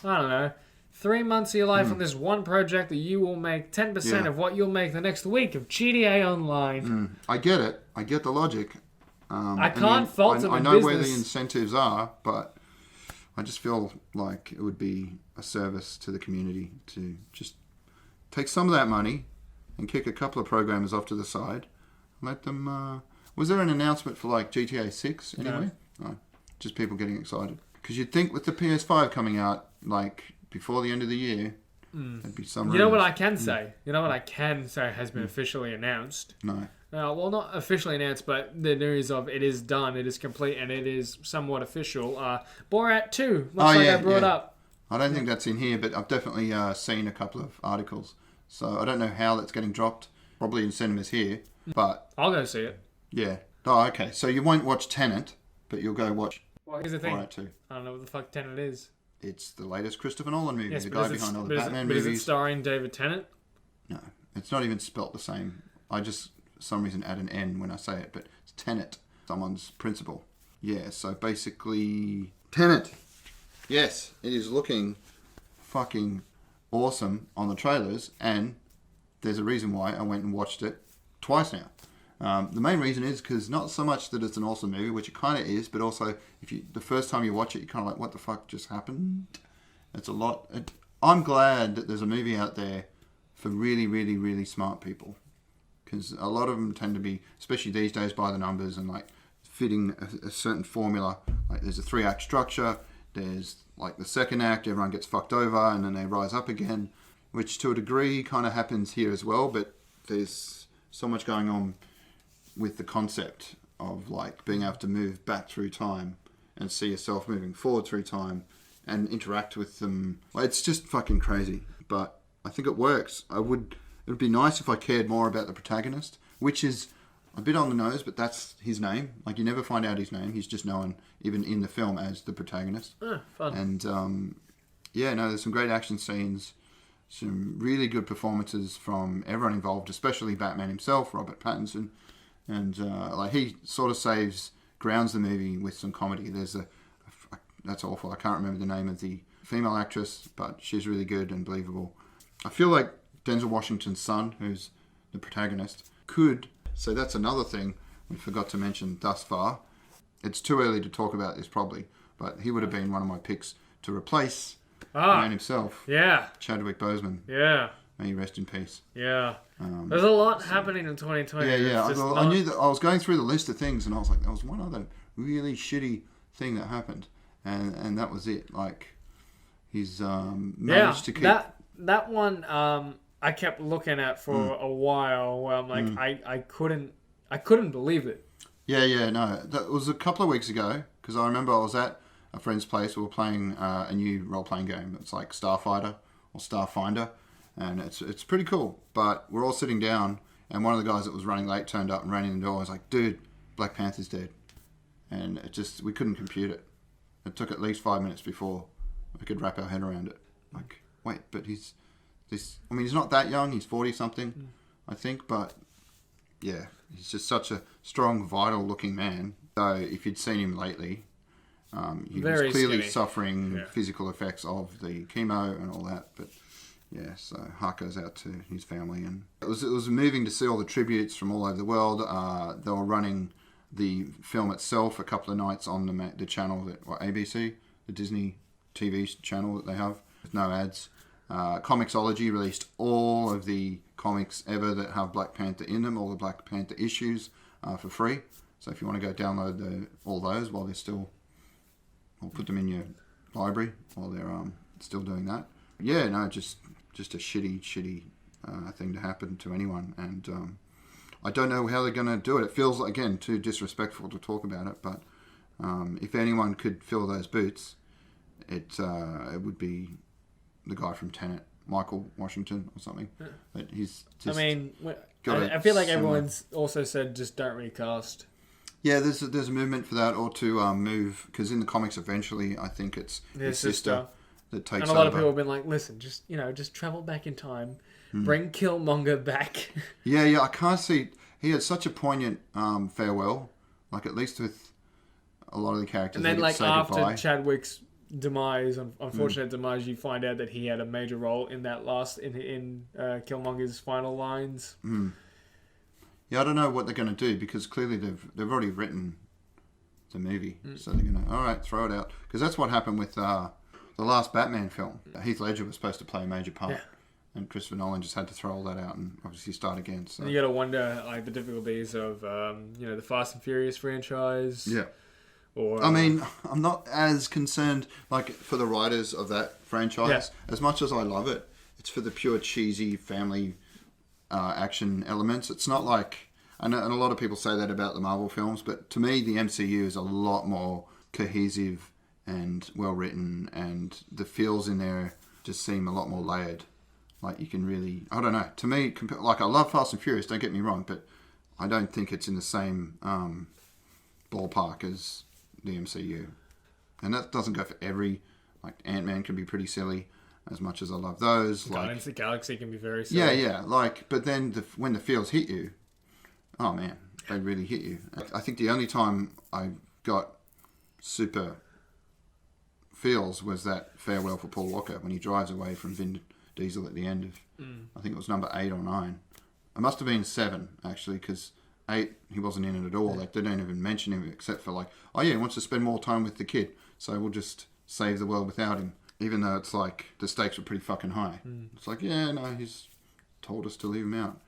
I don't know, 3 months of your life on this one project that you will make 10% of what you'll make the next week of GTA Online. I get it. I get the logic. I can't fault them. I know where the incentives are, but I just feel like it would be a service to the community to just take some of that money and kick a couple of programmers off to the side. Let them... was there an announcement for like GTA 6 anyway? No. Just people getting excited. Because you'd think with the PS5 coming out like before the end of the year, there'd be some... You know what I can say? You know what I can say has been officially announced? No. Well, not officially announced, but the news of it is done, it is complete, and it is somewhat official. Borat 2, I brought up. I don't think that's in here, but I've definitely seen a couple of articles. So I don't know how that's getting dropped. Probably in cinemas here, but... I'll go see it. Yeah. Oh, okay. So you won't watch Tenet, but you'll go watch here's the thing. Borat 2. I don't know what the fuck Tenet is. It's the latest Christopher Nolan movie, yes, the guy behind all the Batman movies. But is it starring David Tennant? No. It's not even spelt the same. I just... for some reason add an N when I say it, but it's Tenet, someone's principal. Yeah, so basically Tenet. Yes, it is looking fucking awesome on the trailers, and there's a reason why I went and watched it twice now. The main reason is because not so much that it's an awesome movie, which it kind of is, but also the first time you watch it, you're kind of like, what the fuck just happened? It's a lot. I'm glad that there's a movie out there for really, really, really smart people. Because a lot of them tend to be, especially these days, by the numbers and like fitting a certain formula. Like there's a 3-act structure. There's like the second act, everyone gets fucked over and then they rise up again, which to a degree kind of happens here as well. But there's so much going on with the concept of like being able to move back through time and see yourself moving forward through time and interact with them. It's just fucking crazy, but I think it works. It would be nice if I cared more about the protagonist, which is a bit on the nose, but that's his name. Like, you never find out his name. He's just known, even in the film, as the protagonist. Fun. And, there's some great action scenes, some really good performances from everyone involved, especially Batman himself, Robert Pattinson. And, he sort of grounds the movie with some comedy. There's that's awful. I can't remember the name of the female actress, but she's really good and believable. I feel like Denzel Washington's son, who's the protagonist, could... So that's another thing we forgot to mention thus far. It's too early to talk about this probably, but he would have been one of my picks to replace the man himself. Yeah. Chadwick Boseman. Yeah. May he rest in peace. Yeah. There's a lot happening in 2020. Yeah. I knew that I was going through the list of things and I was like, there was one other really shitty thing that happened. And that was it. Like, he's managed to keep... That one... I kept looking at for a while where I'm like, I couldn't believe it. Yeah, no. That was a couple of weeks ago, because I remember I was at a friend's place. We were playing a new role-playing game. It's like Starfighter or Starfinder, and it's pretty cool. But we're all sitting down, and one of the guys that was running late turned up and ran in the door. I was like, dude, Black Panther's dead. And we couldn't compute it. It took at least 5 minutes before we could wrap our head around it. Like, wait, but he's not that young. He's 40-something, I think. But, yeah, he's just such a strong, vital-looking man. So if you'd seen him lately, he was clearly suffering physical effects of the chemo and all that. But, yeah, so heart goes out to his family. And it was moving to see all the tributes from all over the world. They were running the film itself a couple of nights on the channel, ABC, the Disney TV channel that they have, with no ads. Comixology released all of the comics ever that have Black Panther in them, all the Black Panther issues, for free. So if you want to go download all those while they're still, or put them in your library while they're still doing that. Yeah, no, just a shitty thing to happen to anyone, and I don't know how they're going to do it. It feels, again, too disrespectful to talk about it, but if anyone could fill those boots, it would be the guy from Tenet, Michael Washington or something. But he's just... I feel like everyone's also said just don't recast. Yeah, there's a movement for that, or to move, because in the comics eventually I think it's his sister that takes over. And a lot of people have been like, listen, just travel back in time, bring Killmonger back. Yeah, I can't see... He had such a poignant farewell, like at least with a lot of the characters. And then like after Chadwick's demise, unfortunate demise, you find out that he had a major role in that in Killmonger's final lines. Yeah, I don't know what they're going to do, because clearly they've already written the movie, so they're going to all right, throw it out, because that's what happened with the last Batman film. Heath Ledger was supposed to play a major part, and Christopher Nolan just had to throw all that out and obviously start again. So and you got to wonder like the difficulties of the Fast and Furious franchise. Yeah. Or, I mean, I'm not as concerned, like, for the writers of that franchise. As much as I love it, it's for the pure cheesy family action elements. It's not like... And a lot of people say that about the Marvel films, but to me, the MCU is a lot more cohesive and well-written, and the feels in there just seem a lot more layered. Like, you can really... I don't know. To me, like, I love Fast and Furious, don't get me wrong, but I don't think it's in the same ballpark as the MCU. And that doesn't go for every... Like, Ant-Man can be pretty silly, as much as I love those. Guardians of the Galaxy can be very silly. Yeah. Like, but then when the feels hit you, oh man, they really hit you. I think the only time I got super feels was that farewell for Paul Walker, when he drives away from Vin Diesel at the end of, I think it was number 8 or 9. It must have been 7, actually, because 8, he wasn't in it at all. Like, they don't even mention him, except for like, oh yeah, he wants to spend more time with the kid, so we'll just save the world without him. Even though it's like, the stakes were pretty fucking high. It's like, yeah, no, he's told us to leave him out.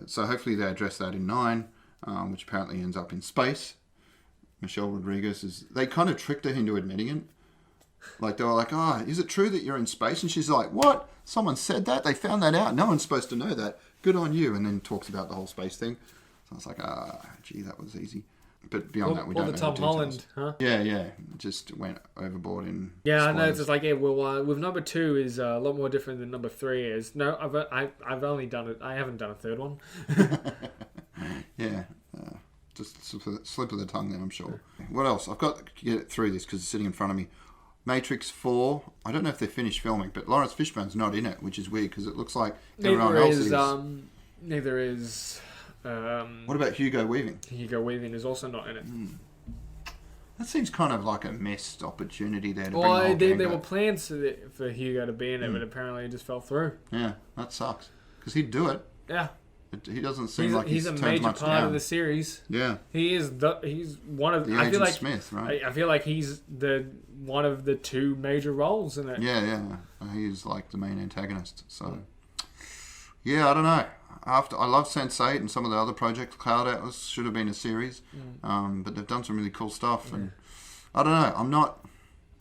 So hopefully they address that in 9, which apparently ends up in space. Michelle Rodriguez they kind of tricked her into admitting it. Like, they were like, is it true that you're in space? And she's like, what? Someone said that? They found that out? No one's supposed to know that. Good on you. And then talks about the whole space thing. I was like, gee, that was easy. But beyond that, we Or don't the know Tom Holland, huh? Yeah. Just went overboard in. Yeah, I know. spoilers. It's just like, with number 2 is a lot more different than number 3 is. No, I've only done it. I haven't done a third one. Yeah. Just slip of the tongue then, I'm sure. What else? I've got to get through this because it's sitting in front of me. Matrix 4. I don't know if they finished filming, but Lawrence Fishburne's not in it, which is weird because it looks like everyone else is. Neither is. What about Hugo Weaving? Hugo Weaving is also not in it. That seems kind of like a missed opportunity there to bring Well, the whole gang there back. were plans for Hugo to be in it, but apparently it just fell through. Yeah, that sucks. Because he'd do it. Yeah. He doesn't seem like he's a turned major much part down. of the series. Yeah. He's one of The I feel Agent like Smith, right? I feel like he's one of the 2 major roles in it. Yeah. He's like the main antagonist. So, yeah, I don't know. I love Sense8 and some of the other projects. Cloud Atlas should have been a series, but they've done some really cool stuff. And I don't know.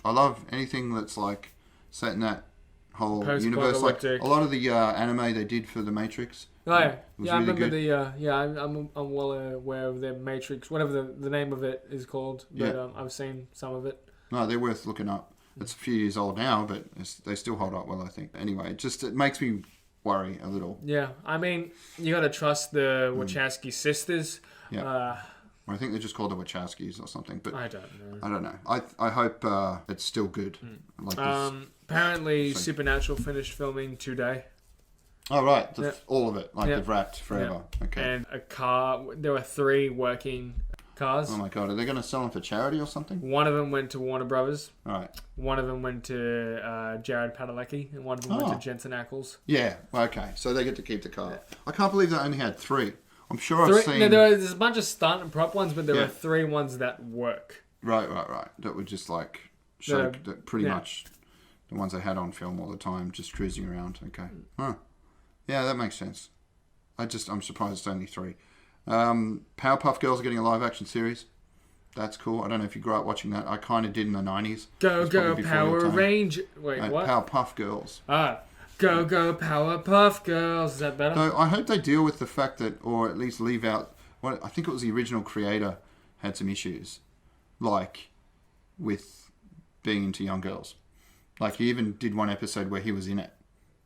I love anything that's like set in that whole universe. Like a lot of the anime they did for the Matrix. Oh yeah, was I really remember good. I'm well aware of the Matrix, whatever the name of it is called. But I've seen some of it. No, they're worth looking up. It's a few years old now, but they still hold up well, I think. Anyway, it makes me worry a little. Yeah, I mean, you got to trust the Wachowski sisters. Yeah. I think they're just called the Wachowskis or something, but I don't know. I hope it's still good. Like this. Apparently, Supernatural finished filming today. Oh right, all of it, like Yep. they've wrapped forever. Yep. Okay. And a car. There were 3 working cars. Oh my god, are they going to sell them for charity or something? One of them went to Warner Brothers. All right. One of them went to Jared Padalecki, and one of them went to Jensen Ackles. Yeah. Okay. So they get to keep the car. I can't believe they only had 3. I'm sure I've seen. No, there's a bunch of stunt and prop ones, but there Yeah. are 3 ones that work. Right. That would just like show that pretty much the ones they had on film all the time, just cruising around. Okay. Huh. Yeah, that makes sense. I'm surprised it's only 3. Powerpuff Girls are getting a live action series. That's cool. I don't know if you grew up watching that. I kind of did in the 90s. Go Power Ranger. Wait, what? Powerpuff Girls. Go Powerpuff Girls. Is that better? So I hope they deal with the fact that, or at least leave out, I think it was the original creator had some issues, like with being into young girls. Like he even did one episode where he was in it.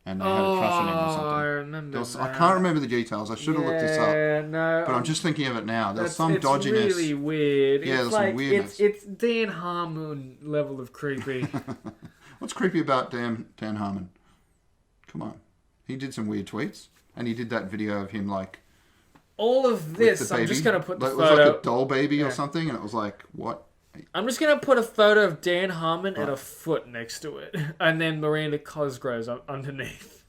And they had a crush on him or something. I remember I can't remember the details. I should have looked this up. No. But I'm just thinking of it now. There's some dodginess. It's really weird. Yeah, it's there's some weirdness. It's Dan Harmon level of creepy. What's creepy about Dan Harmon? Come on. He did some weird tweets. And he did that video of him like... All of this, I'm just going to put the photo... It was like a doll baby or something. And it was like, what? I'm just going to put a photo of Dan Harmon and a foot next to it. And then Miranda Cosgrove's underneath.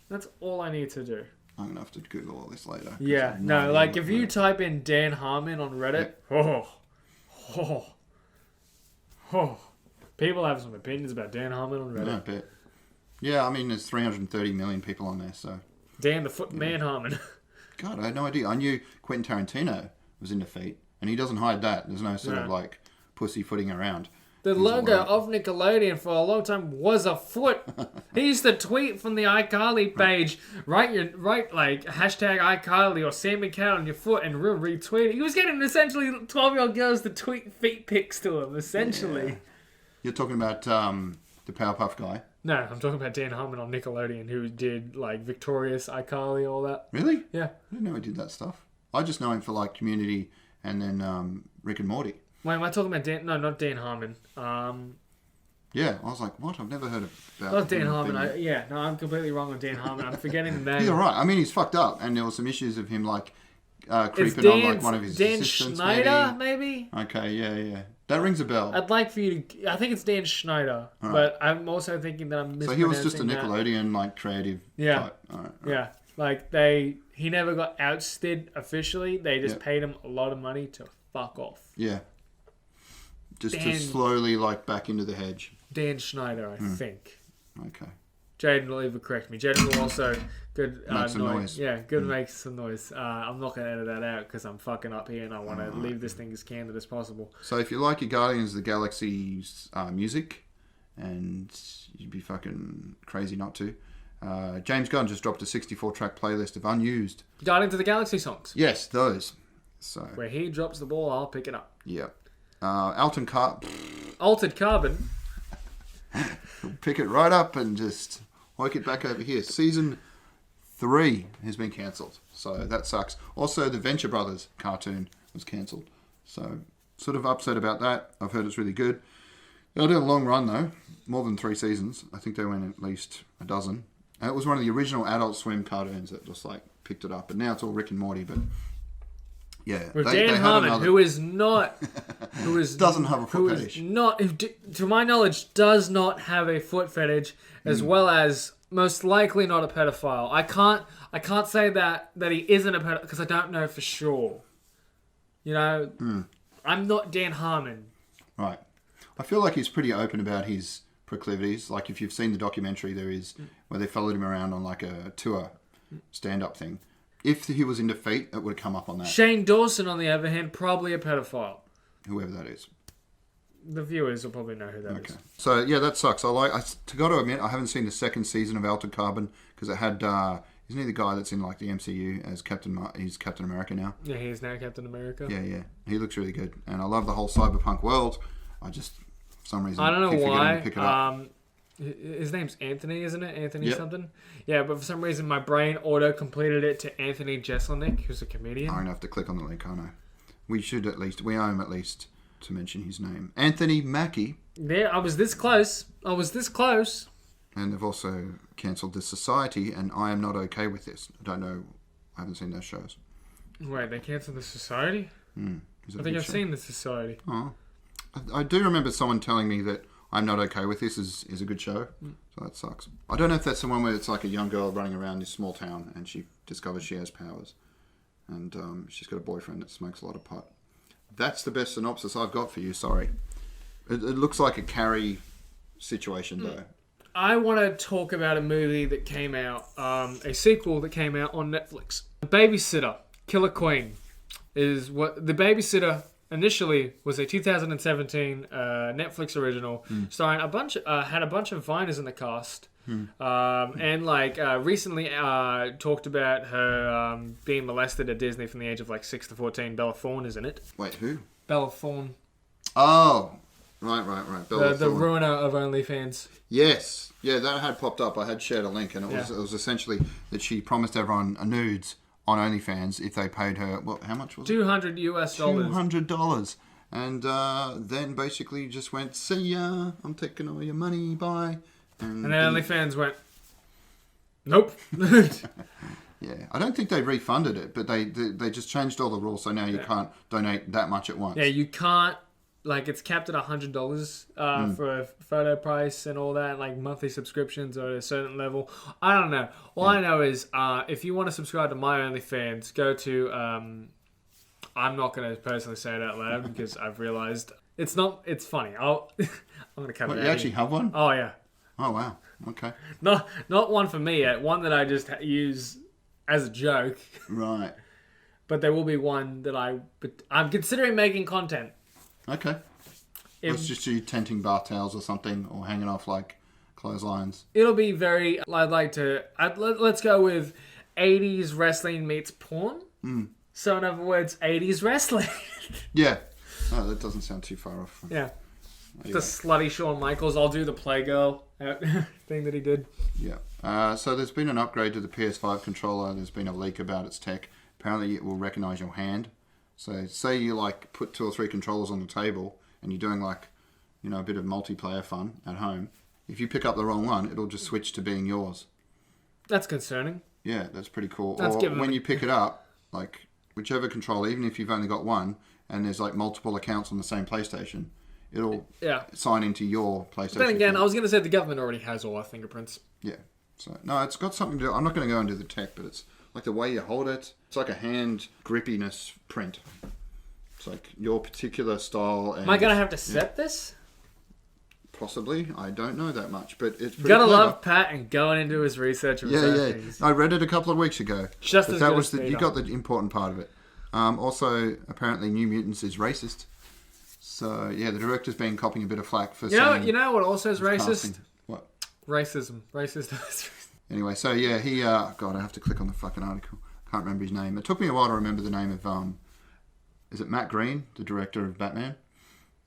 That's all I need to do. I'm going to have to Google all this later. Yeah, no, like if you type in Dan Harmon on Reddit, people have some opinions about Dan Harmon on Reddit. Yeah, I bet. Yeah, I mean, there's 330 million people on there, so... Dan the Foot Man Harmon. God, I had no idea. I knew Quentin Tarantino was into feet, and he doesn't hide that. There's no sort of like pussyfooting around. The logo of Nickelodeon for a long time was a foot. He used to tweet from the iCarly page, write like hashtag iCarly or Sam McCann on your foot and retweet it. He was getting essentially 12-year-old girls to tweet feet pics to him, essentially. Yeah. You're talking about the Powerpuff guy? No, I'm talking about Dan Harmon on Nickelodeon, who did like Victorious, iCarly, all that. Really? Yeah. I didn't know he did that stuff. I just know him for like Community and then Rick and Morty. Wait, am I talking about Dan? No, not Dan Harmon. Yeah, I was like, what? I've never heard about not Dan Harmon. I'm completely wrong on Dan Harmon. I'm forgetting the name. He's alright. I mean, he's fucked up, and there were some issues of him like creeping on like one of his Dan assistants. Schneider, maybe? Okay, yeah. That rings a bell. I'd like for you to... I think it's Dan Schneider, but I'm also thinking that I'm mispronouncing So he was just a that. Nickelodeon like creative type. All right. Yeah, like he never got ousted officially. They just paid him a lot of money to fuck off. Yeah. Just to slowly like back into the hedge. Dan Schneider, I think. Okay. Jaden will either correct me. Jaden will also make some noise. Yeah, good make some noise. I'm not going to edit that out because I'm fucking up here and I want to leave this thing as candid as possible. So if you like your Guardians of the Galaxy's music, and you'd be fucking crazy not to, James Gunn just dropped a 64-track playlist of unused Guardians of the Galaxy songs. Yes, those. So where he drops the ball, I'll pick it up. yeah, Altered Carbon. Pick it right up and just hoik it back over here. Season 3 has been cancelled, so that sucks. Also, the Venture Brothers cartoon was cancelled, so sort of upset about that. I've heard it's really good. They did a long run though, more than 3 seasons. I think they went at least a dozen. And it was one of the original Adult Swim cartoons that just like picked it up, and now it's all Rick and Morty. But yeah, with Dan Harmon, who doesn't have a foot fetish. To my knowledge, does not have a foot fetish, as well as most likely not a pedophile. I can't say that he isn't a pedophile because I don't know for sure. You know, I'm not Dan Harmon. Right. I feel like he's pretty open about his proclivities. Like if you've seen the documentary, there is where they followed him around on like a tour stand-up thing. If he was into feet, it would come up on that. Shane Dawson, on the other hand, probably a pedophile. Whoever that is. The viewers will probably know who that is. So yeah, that sucks. To go to admit, I haven't seen the second season of Altered Carbon because it had isn't he the guy that's in like the MCU as he's Captain America now? Yeah, he is now Captain America. Yeah. He looks really good, and I love the whole cyberpunk world. I just for some reason I don't know why. To pick it up. His name's Anthony, isn't it? Anthony something? Yeah, but for some reason my brain auto-completed it to Anthony Jeselnik, who's a comedian. I'm going to have to click on the link, I know. We owe him at least to mention his name. Anthony Mackie. Yeah, I was this close. And they've also cancelled The Society, and I am not okay with this. I don't know. I haven't seen those shows. Wait, they cancelled The Society? I think I've seen The Society. Oh. I do remember someone telling me that I'm Not Okay With This is a good show, so that sucks. I don't know if that's the one where it's like a young girl running around this small town and she discovers she has powers. And she's got a boyfriend that smokes a lot of pot. That's the best synopsis I've got for you, sorry. It looks like a Carrie situation, though. I want to talk about a movie that came out, a sequel that came out on Netflix. The Babysitter, Killer Queen, is what the Babysitter initially was a 2017 Netflix original, starring had a bunch of Viners in the cast, and recently talked about her being molested at Disney from the age of 6 to 14. Bella Thorne is in it. Wait, who? Bella Thorne. Oh, right. Bella the ruiner of OnlyFans. Yes, yeah, that had popped up. I had shared a link, and it was essentially that she promised everyone nudes on OnlyFans if they paid her, how much was it? $200 US. $200. And then basically just went, see ya, I'm taking all your money, bye. And then OnlyFans went, nope. Yeah, I don't think they refunded it, but they just changed all the rules, so now you can't donate that much at once. Yeah, you can't, it's capped at $100 for a photo price and all that, monthly subscriptions are at a certain level. I don't know. All I know is if you want to subscribe to my OnlyFans, go to, I'm not going to personally say it out loud because I've realized it's funny. I'm going to cut it out. You actually have one? Oh, yeah. Oh, wow. Okay. Not one for me yet. One that I just use as a joke. Right. But there will be one that I'm considering making content. Okay. It's just you tenting bath towels or something, or hanging off clotheslines. It'll be let's go with 80s wrestling meets porn. So in other words, 80s wrestling. Yeah. Oh, that doesn't sound too far off. Yeah. The slutty Shawn Michaels. I'll do the Playgirl thing that he did. Yeah. So there's been an upgrade to the PS5 controller. There's been a leak about its tech. Apparently it will recognise your hand. So say you put 2 or 3 controllers on the table and you're doing a bit of multiplayer fun at home. If you pick up the wrong one, it'll just switch to being yours. That's concerning. Yeah, that's pretty cool. When you pick it up, whichever controller, even if you've only got one and there's multiple accounts on the same PlayStation, it'll sign into your PlayStation. But then again, I was going to say the government already has all our fingerprints. Yeah. So no, it's got something to do. I'm not going to go into the tech, but it's the way you hold it. It's like a hand grippiness print. It's your particular style. And, am I going to have to set this? Possibly. I don't know that much, but it's pretty Gotta clever. love Pat and going into his research. Yeah. I read it a couple of weeks ago. Just as that was you got the important part of it. Also, apparently, New Mutants is racist. So yeah, the director's been copying a bit of flack for saying. You know what also is racist? Casting. What? Racism. Racist. Anyway, so yeah, he God, I have to click on the fucking article. Can't remember his name. It took me a while to remember the name of is it Matt Green, the director of Batman?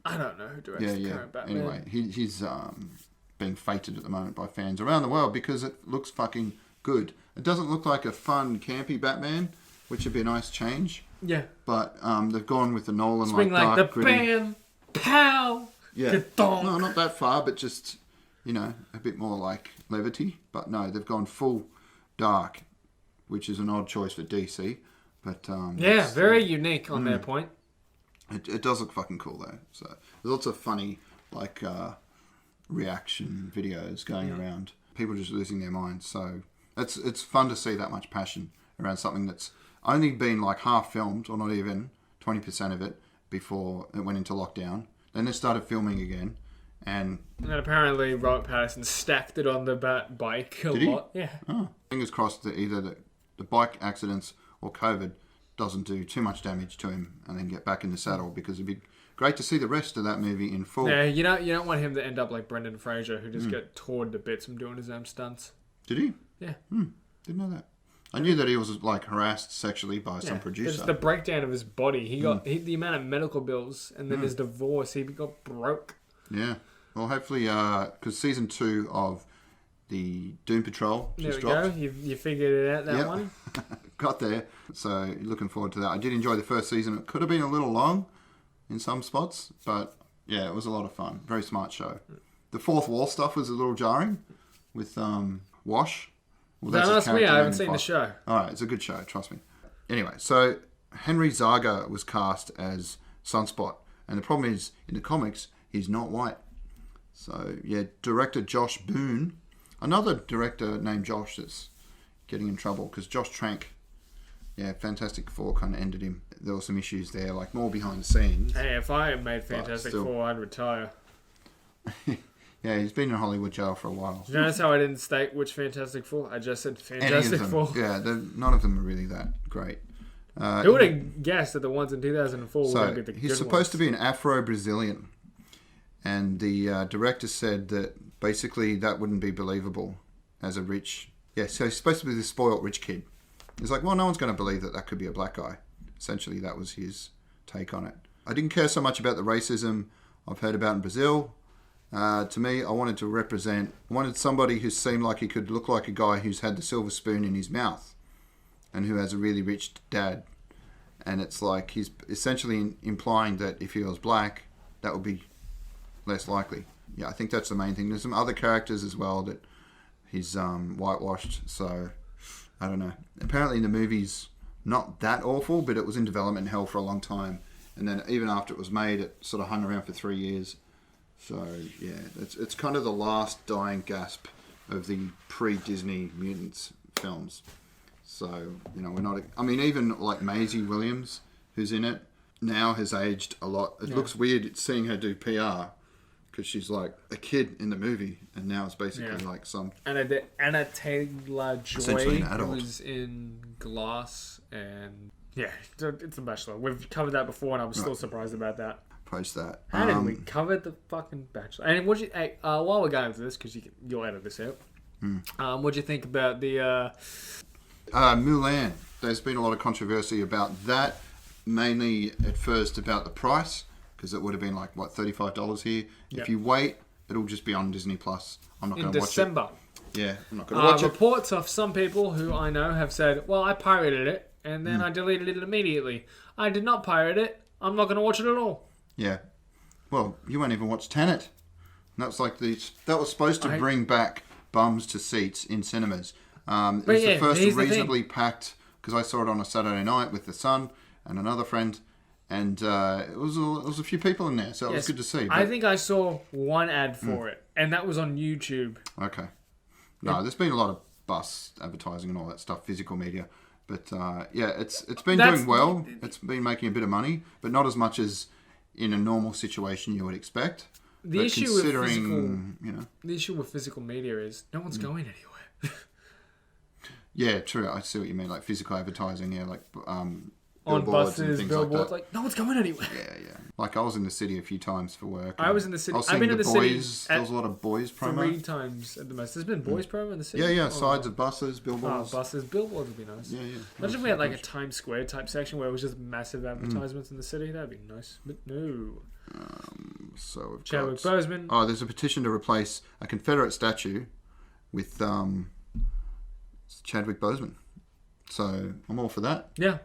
I don't know who directs the current Batman. Anyway, he's being feted at the moment by fans around the world because it looks fucking good. It doesn't look like a fun, campy Batman, which would be a nice change. Yeah. But they've gone with the Nolan Swing like dark, the gritty. bam, pow, Yeah. ka-donk. No, not that far, but just, a bit more like levity. But no, they've gone full dark, which is an odd choice for DC. But very unique on their point. It does look fucking cool though. So there's lots of funny reaction videos going around. People just losing their minds. So it's fun to see that much passion around something that's only been like half filmed, or not even 20% of it, before it went into lockdown. Then they started filming again, and apparently Robert Pattinson stacked it on the bike a lot. Yeah. Oh, fingers crossed that either the bike accidents or COVID doesn't do too much damage to him, and then get back in the saddle, because it'd be great to see the rest of that movie in full. Yeah, you don't want him to end up like Brendan Fraser, who just get torn to bits from doing his own stunts. Did he? Yeah. Didn't know that. I knew that he was like harassed sexually by some producer. It's the breakdown of his body. He got the amount of medical bills, and then his divorce. He got broke. Yeah. Well, hopefully, because season 2 of the Doom Patrol just dropped. There we go. You figured it out that one. Got there. So looking forward to that. I did enjoy the first season. It could have been a little long in some spots, but yeah, it was a lot of fun. Very smart show. The fourth wall stuff was a little jarring with Wash. Well, that's me. I haven't seen the show. All right, it's a good show. Trust me. Anyway, so Henry Zaga was cast as Sunspot, and the problem is in the comics he's not white. So yeah, director Josh Boone, another director named Josh that's getting in trouble because Josh Trank, Fantastic Four kind of ended him. There were some issues there, like more behind the scenes. Hey, if I had made Fantastic Four, I'd retire. Yeah, he's been in Hollywood jail for a while. Did you notice how I didn't state which Fantastic Four? I just said Fantastic Four. Yeah, none of them are really that great. Who would have guessed that the ones in 2004 were going to be the good ones? He's supposed to be an Afro-Brazilian. And the director said that basically that wouldn't be believable as a rich... Yeah, so he's supposed to be the spoiled rich kid. He's like, well, no one's going to believe that could be a black guy. Essentially, that was his take on it. I didn't care so much about the racism I've heard about in Brazil. To me, I wanted somebody who seemed like he could look like a guy who's had the silver spoon in his mouth and who has a really rich dad. And it's like he's essentially implying that if he was black, that would be less likely. Yeah, I think that's the main thing. There's some other characters as well that he's whitewashed, so I don't know. Apparently in the movie's not that awful, but it was in development hell for a long time. And then even after it was made, it sort of hung around for 3 years. So, yeah, it's kind of the last dying gasp of the pre-Disney Mutants films. So, we're not... I mean, even like Maisie Williams, who's in it, now has aged a lot. It looks weird seeing her do PR, because she's like a kid in the movie, and now it's basically like some... Anna Taylor-Joy, essentially an adult. who was in Glass, and... Yeah, it's a Bachelor. We've covered that before, and I was still surprised about that. Post that. How did we cover the fucking Bachelor? And while we're going into this, because you'll edit this out, what'd you think about the... Mulan. There's been a lot of controversy about that, mainly at first about the price, because it would have been like, $35 here. Yep. If you wait, it'll just be on Disney Plus. I'm not going to watch it. In December. Yeah, I'm not going to watch it. Reports of some people who I know have said, well, I pirated it, and then I deleted it immediately. I did not pirate it. I'm not going to watch it at all. Yeah. Well, you won't even watch Tenet. And that's like that was supposed to bring back bums to seats in cinemas. It was the first reasonably packed, because I saw it on a Saturday night with the son and another friend, and it was a few people in there, so it was good to see. But... I think I saw one ad for it, and that was on YouTube. Okay. No, there's been a lot of bus advertising and all that stuff, physical media. But it's been doing well. It's been making a bit of money, but not as much as in a normal situation you would expect. The issue with physical media is no one's going anywhere. Yeah, true. I see what you mean. Like physical advertising, like on billboards and buses, things billboards. like Like, no one's going anywhere. that. Yeah. Like I was in the city a few times for work. I was in the city. I was I've been seeing in the boys. city. There was a lot of boys promo. 3 times at the most. There's been boys promo in the city. Yeah. Oh, Sides of buses, Oh, billboards. buses, billboards would be nice. Yeah. Imagine if we had like a Times Square type section where it was just massive advertisements in the city. That'd be nice. But no. So we've Chadwick got... Boseman. Oh, there's a petition to replace a Confederate statue with Chadwick Boseman. So I'm all for that. Yeah.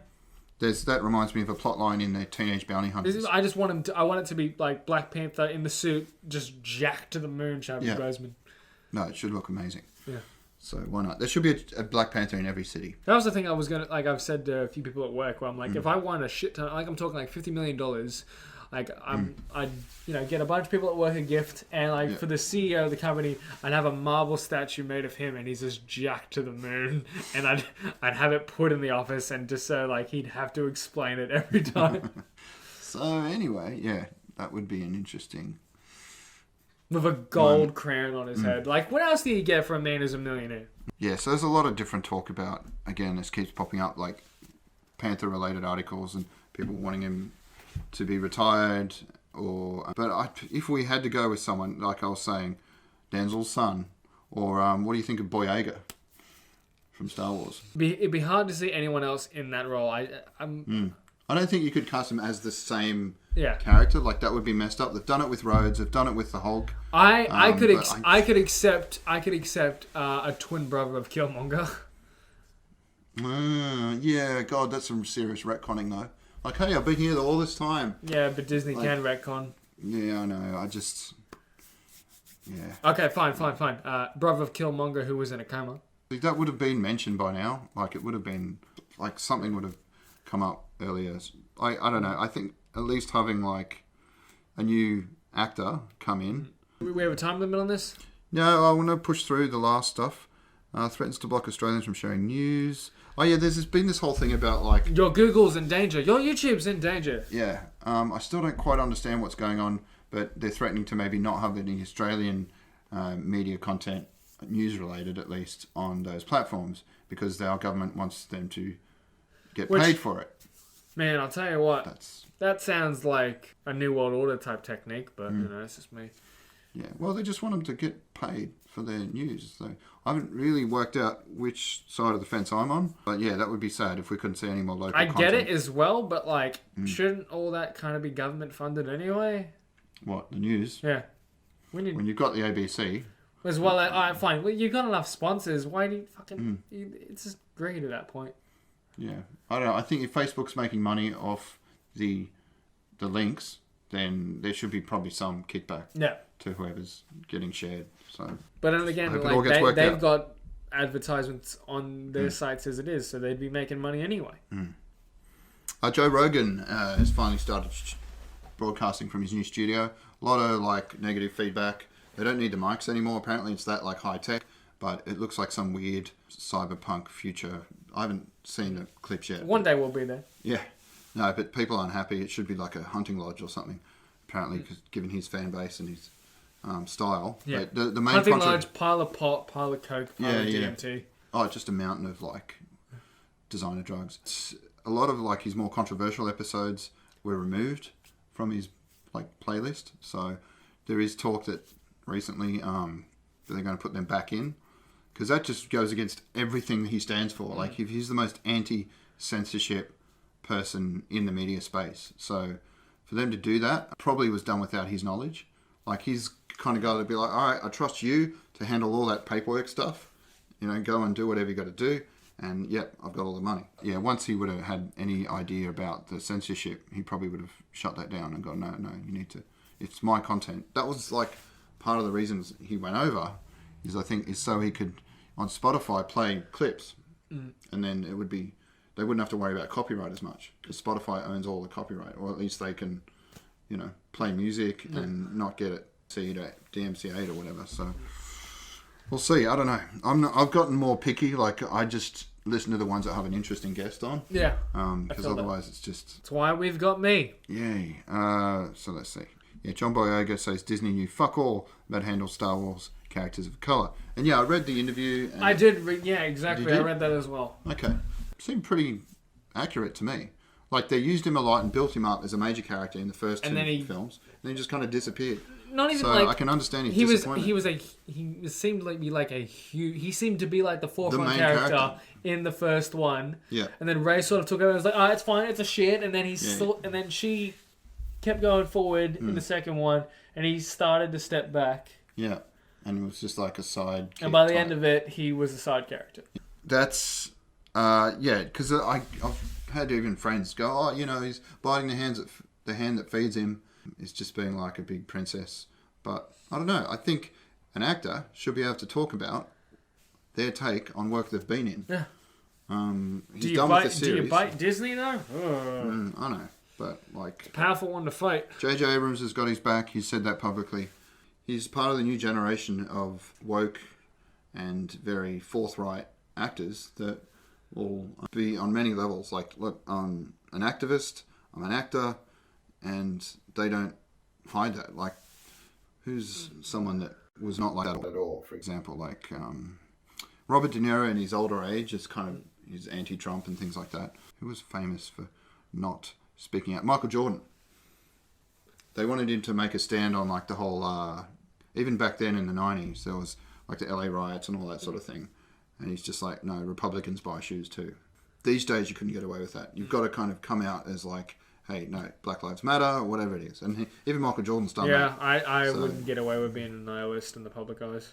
That reminds me of a plot line in the Teenage Bounty Hunters. I just want him to. I want it to be like Black Panther in the suit, just jacked to the moon, Chadwick Boseman. No, it should look amazing. Yeah. So why not? There should be a Black Panther in every city. That was the thing I was gonna like. I've said to a few people at work where I'm like, if I won a shit ton, like I'm talking like $50 million, like I'd get a bunch of people at work a gift, and like for the CEO of the company, I'd have a marble statue made of him, and he's just jacked to the moon, and I'd have it put in the office, and just so like he'd have to explain it every time. So anyway, yeah, that would be an interesting. With a gold crown on his head. Like, what else do you get for a man who's a millionaire? Yeah, so there's a lot of different talk about, again, this keeps popping up, like Panther-related articles and people wanting him to be retired. If we had to go with someone, like I was saying, Denzel's son, or what do you think of Boyega from Star Wars? It'd be hard to see anyone else in that role. I don't think you could cast him as the same character. Like that would be messed up. They've done it with Rhodes. They've done it with the Hulk. I could accept a twin brother of Killmonger. Yeah, God, that's some serious retconning though. Like, hey, I've been here all this time. Yeah, but Disney can retcon. Yeah, I know. Yeah. Okay, fine. Brother of Killmonger who was in a coma. That would have been mentioned by now. Like, it would have been like something would have come up earlier. I don't know. I think at least having like a new actor come in. We have a time limit on this? No, I want to push through the last stuff. Threatens to block Australians from sharing news. Oh yeah, there's been this whole thing about like your Google's in danger, your YouTube's in danger. Yeah, I still don't quite understand what's going on, but they're threatening to maybe not have any Australian media content, news related at least, on those platforms because our government wants them to get paid for it. Man, I'll tell you what, that sounds like a New World Order type technique, but it's just me. Yeah, well, they just want them to get paid for their news. So I haven't really worked out which side of the fence I'm on. But yeah, that would be sad if we couldn't see any more local content. I get it as well, but like, shouldn't all that kind of be government funded anyway? What, the news? Yeah. When you've got the ABC. As well, all right, fine. Well, you've got enough sponsors. Why do you fucking... It's just great at that point. Yeah. I don't know. I think if Facebook's making money off the links, then there should be probably some kickback. Yeah. To whoever's getting shared. So, but then again, like they've got advertisements on their sites as it is, so they'd be making money anyway. Joe Rogan has finally started broadcasting from his new studio. A lot of like negative feedback. They don't need the mics anymore. Apparently, it's that like high tech, but it looks like some weird cyberpunk future. I haven't seen the clips yet. One day we'll be there. Yeah, no, but people aren't happy. It should be like a hunting lodge or something. Apparently, cause given his fan base and his style. Yeah. But the main hunting lodge, pile of pot, pile of coke, pile of DMT. Oh, just a mountain of like designer drugs. A lot of like his more controversial episodes were removed from his like playlist. So there is talk that recently that they're going to put them back in because that just goes against everything he stands for. Like if he's the most anti-censorship person in the media space. So for them to do that probably was done without his knowledge. Like he's kind of guy to be like, all right, I trust you to handle all that paperwork stuff. You know, go and do whatever you got to do. And yep, I've got all the money. Yeah, once he would have had any idea about the censorship, he probably would have shut that down and gone, no, you need to. It's my content. That was like part of the reasons he went over. Is I think is so he could on Spotify play clips, and then it would be they wouldn't have to worry about copyright as much because Spotify owns all the copyright, or at least they can, you know, play music and not get it DMCA or whatever. So we'll see. I don't know. I've gotten more picky. Like I just listen to the ones that have an interesting guest on. Yeah. Because otherwise it's just. That's why we've got me. Yay. So let's see. Yeah, John Boyega says Disney knew fuck all about handle Star Wars characters of colour. And yeah, I read the interview. I did read, yeah, exactly. I read that as well. Okay. Seemed pretty accurate to me. Like, they used him a lot and built him up as a major character in the first two films. And then he just kind of disappeared. Not even so like... I can understand his disappointment. He seemed to be like the forefront character in the first one. Yeah. And then Rey sort of took over and was like, oh, it's fine, it's a shit. And then and then she kept going forward in the second one. And he started to step back. Yeah. And it was just like a side. And by the end of it, he was a side character. That's... because I've had even friends go, oh, he's biting the hand that feeds him. Is just being like a big princess. But I don't know. I think an actor should be able to talk about their take on work they've been in. Yeah. He's done with the series. Do you bite Disney though? I know, but like... It's a powerful one to fight. J.J. Abrams has got his back. He's said that publicly. He's part of the new generation of woke and very forthright actors that will be on many levels. Like, look, I'm an activist, I'm an actor, and they don't hide that. Like, who's someone that was not like that at all? For example, like Robert De Niro in his older age is kind of he's anti-Trump and things like that. Who was famous for not speaking out? Michael Jordan. They wanted him to make a stand on like the whole. Even back then in the 90s, there was like the LA riots and all that sort of thing, and he's just like, no, Republicans buy shoes too. These days, you couldn't get away with that. You've got to kind of come out as like, hey, no, Black Lives Matter, or whatever it is. And even Michael Jordan's done that. Yeah, I wouldn't get away with being a nihilist in the public eyes.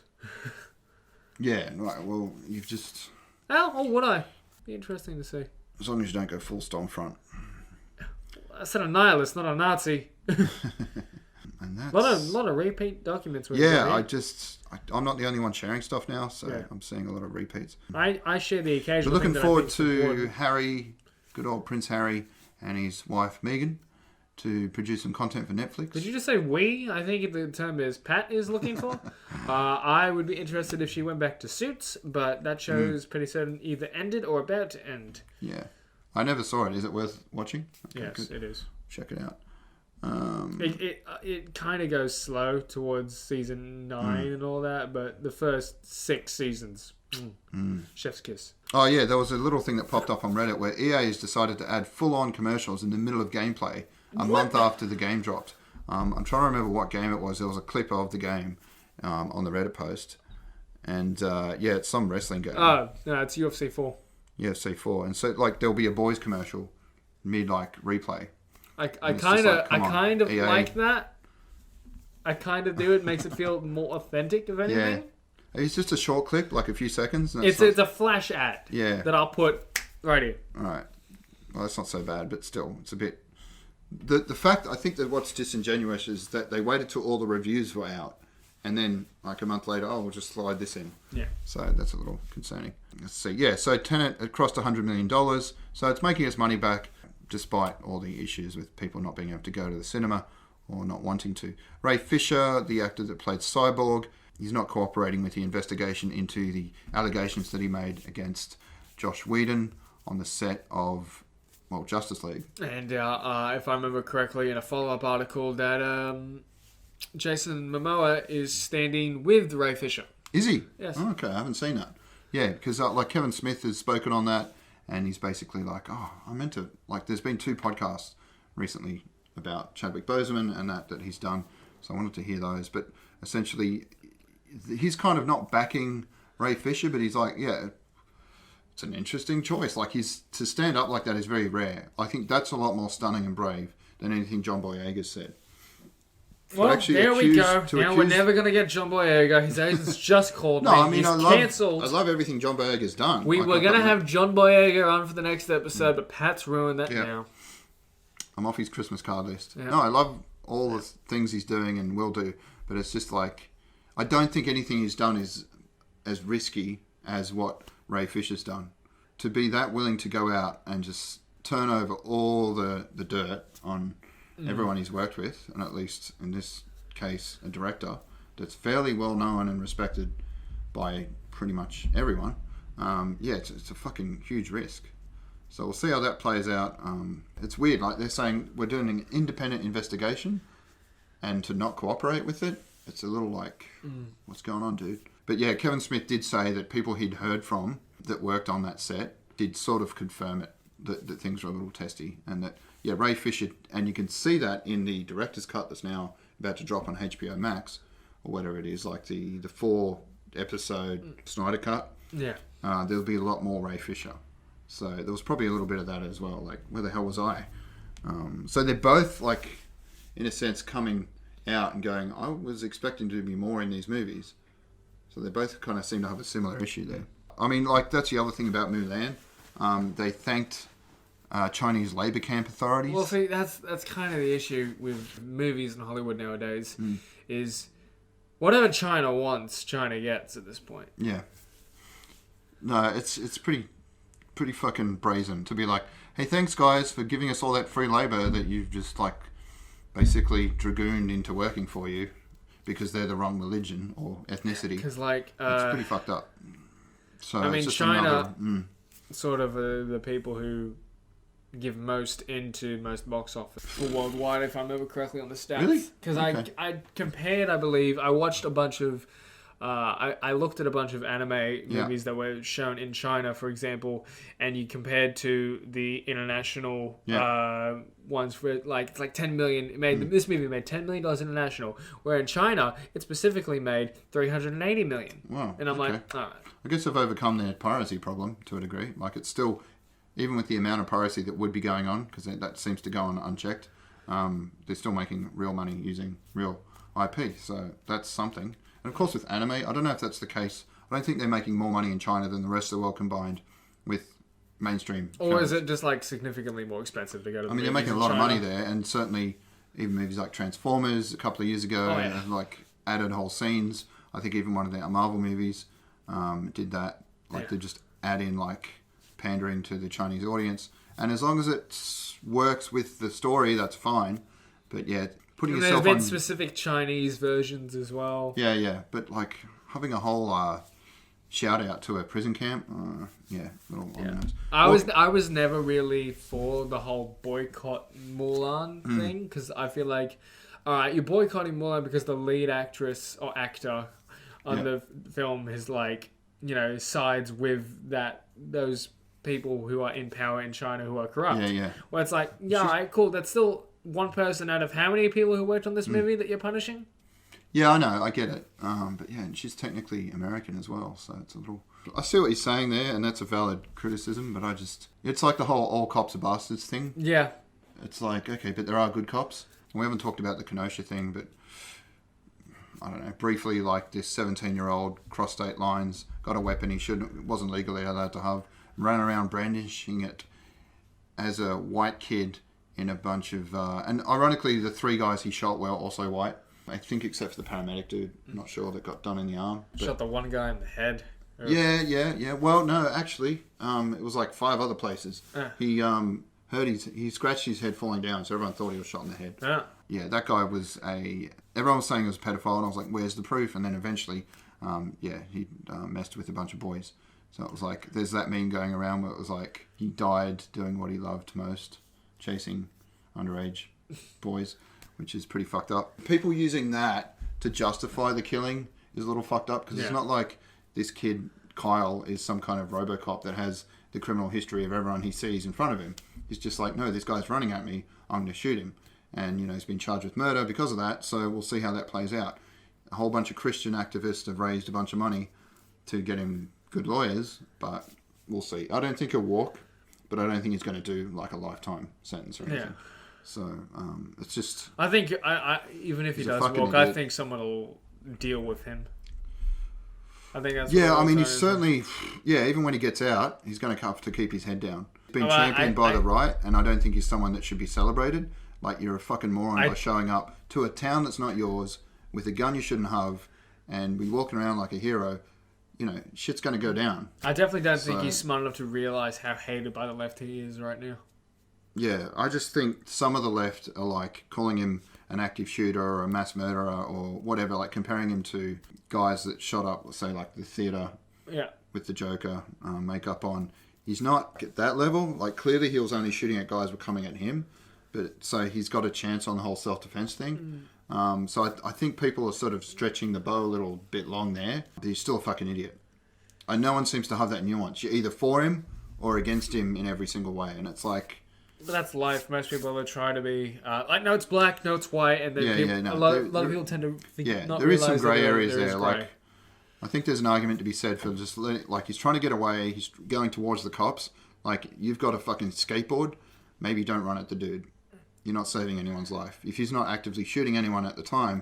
Yeah, right. Well, you've just... Oh, would I? Be interesting to see. As long as you don't go full Stormfront. I said a nihilist, not a Nazi. And that's... A lot of repeat documents. Yeah, I'm not the only one sharing stuff now, so yeah. I'm seeing a lot of repeats. I share the occasional. We're looking forward to Harry, good old Prince Harry, and his wife Meghan to produce some content for Netflix. Did you just say we? I think the term is Pat is looking for. I would be interested if she went back to Suits, but that show is pretty certain either ended or about to end. Yeah. I never saw it. Is it worth watching? Okay, yes, it is. Check it out. It kind of goes slow towards season 9 and all that, but the first 6 seasons, chef's kiss. Oh yeah, there was a little thing that popped up on Reddit where EA has decided to add full-on commercials in the middle of gameplay a month after the game dropped. I'm trying to remember what game it was. There was a clip of the game on the Reddit post, and it's some wrestling game. Oh no, it's UFC 4. UFC 4, and so like there'll be a boys commercial mid like replay. I kind of like that. I kind of do. It makes it feel more authentic, if anything. Yeah. It's just a short clip, like a few seconds. And it's a flash ad. Yeah. That I'll put right here. All right. Well, that's not so bad, but still, it's a bit. The fact I think that what's disingenuous is that they waited till all the reviews were out, and then like a month later, we'll just slide this in. Yeah. So that's a little concerning. Let's see. Yeah. So Tenet it crossed $100 million, so it's making its money back, despite all the issues with people not being able to go to the cinema or not wanting to. Ray Fisher, the actor that played Cyborg, he's not cooperating with the investigation into the allegations that he made against Joss Whedon on the set of, Justice League. And if I remember correctly, in a follow-up article, that Jason Momoa is standing with Ray Fisher. Is he? Yes. Oh, okay, I haven't seen that. Yeah, because like Kevin Smith has spoken on that. And he's basically like, I meant to... Like, there's been 2 podcasts recently about Chadwick Boseman and that he's done. So I wanted to hear those. But essentially, he's kind of not backing Ray Fisher, but he's like, yeah, it's an interesting choice. Like, to stand up like that is very rare. I think that's a lot more stunning and brave than anything John Boyega said. Well, there we go. Now we're never going to get John Boyega. His agent's just called me. I mean, he's cancelled. I love everything John Boyega's done. We're going to have John Boyega on for the next episode, but Pat's ruined that now. I'm off his Christmas card list. Yeah. No, I love all the things he's doing and will do, but it's just like, I don't think anything he's done is as risky as what Ray Fisher's done. To be that willing to go out and just turn over all the dirt on everyone he's worked with, and at least in this case, a director that's fairly well known and respected by pretty much everyone. It's a fucking huge risk. So we'll see how that plays out. It's weird, like they're saying we're doing an independent investigation, and to not cooperate with it, it's a little like, what's going on, dude? But yeah, Kevin Smith did say that people he'd heard from that worked on that set did sort of confirm it. that things are a little testy, and that Ray Fisher, and you can see that in the director's cut that's now about to drop on HBO Max or whatever it is, like the 4-episode Snyder cut. Yeah. There'll be a lot more Ray Fisher. So there was probably a little bit of that as well. Like, where the hell was I? So they're both, like, in a sense, coming out and going, I was expecting to be more in these movies. So they both kind of seem to have a similar issue there. I mean, like, that's the other thing about Mulan. They thanked Chinese labor camp authorities. Well, see, that's kind of the issue with movies in Hollywood nowadays, is whatever China wants, China gets at this point. Yeah. No, it's pretty fucking brazen to be like, hey, thanks guys for giving us all that free labor that you've just like basically dragooned into working for you because they're the wrong religion or ethnicity. Because like, it's pretty fucked up. So I mean, it's just China, sort of the people who give most into most box office for worldwide, if I remember correctly on the stats. Really? Because Okay. I compared, I believe, I watched a bunch of, I looked at a bunch of anime movies that were shown in China, for example, and you compared to the international ones where like 10 million. It made this movie made $10 million international, where in China it specifically made 380 million. Wow. And I'm okay. like, all right. I guess they've overcome their piracy problem to a degree. Like, it's still, even with the amount of piracy that would be going on, because that seems to go on unchecked, they're still making real money using real IP. So that's something. And of course with anime, I don't know if that's the case. I don't think they're making more money in China than the rest of the world combined with mainstream Or films. is it just like significantly more expensive to go to the I mean, they're movies making a in lot of China? money there, and certainly even movies like Transformers a couple of years ago, like added whole scenes. I think even one of the Marvel movies did that. Like they just add in like pandering to the Chinese audience, and as long as it works with the story, that's fine. But yeah, putting And yourself there's been on specific Chinese versions as well. yeah, but like having a whole shout out to a prison camp, little on the nose. I was never really for the whole boycott Mulan thing, because I feel like, all right, you're boycotting Mulan because the lead actress or actor on the film is like, you know, sides with those people who are in power in China who are corrupt. Yeah. Where it's like, all right, cool, that's still one person out of how many people who worked on this movie that you're punishing? Yeah, I know, I get it. But yeah, and she's technically American as well, so it's a little... I see what you're saying there, and that's a valid criticism, but it's like the whole all cops are bastards thing. Yeah. It's like, okay, but there are good cops. And we haven't talked about the Kenosha thing, but I don't know, briefly, like this 17-year-old crossed state lines, got a weapon he wasn't legally allowed to have, ran around brandishing it as a white kid in a bunch of... and ironically, the 3 guys he shot were also white. I think except for the paramedic dude. I'm not sure, that got done in the arm. But... Shot the one guy in the head. Yeah. Well, no, actually, it was like 5 other places. He he scratched his head falling down, so everyone thought he was shot in the head. Yeah, that guy was everyone was saying he was a pedophile, and I was like, where's the proof? And then eventually, he messed with a bunch of boys. So it was like, there's that meme going around where it was like, he died doing what he loved most, chasing underage boys, which is pretty fucked up. People using that to justify the killing is a little fucked up, because it's not like this kid, Kyle, is some kind of Robocop that has the criminal history of everyone he sees in front of him. He's just like, no, this guy's running at me, I'm going to shoot him. And, he's been charged with murder because of that, so we'll see how that plays out. A whole bunch of Christian activists have raised a bunch of money to get him good lawyers, but we'll see. I don't think he'll walk, but I don't think he's going to do like a lifetime sentence or anything. Yeah. So, it's just... I think, even if he does walk, idiot. I think someone will deal with him. I think that's... Yeah, I mean, he's certainly... Yeah, even when he gets out, he's going to have to keep his head down. He's been championed by the right, and I don't think he's someone that should be celebrated. Like, you're a fucking moron by showing up to a town that's not yours with a gun you shouldn't have and be walking around like a hero. Shit's going to go down. I definitely don't think he's smart enough to realise how hated by the left he is right now. Yeah, I just think some of the left are like calling him an active shooter or a mass murderer or whatever, like comparing him to guys that shot up, let's say, like the theatre with the Joker makeup on. He's not at that level. Like, clearly he was only shooting at guys who were coming at him, but so he's got a chance on the whole self-defense thing. So I think people are sort of stretching the bow a little bit long there, but he's still a fucking idiot. And no one seems to have that nuance. You're either for him or against him in every single way. And it's like... But that's life. Most people are trying to be like, no, it's black, no, it's white, and then a lot of people tend to think, not there is some grey that areas there. Grey. Like, I think there's an argument to be said for just like he's trying to get away, he's going towards the cops. Like, you've got a fucking skateboard, maybe don't run at the dude. You're not saving anyone's life. If he's not actively shooting anyone at the time,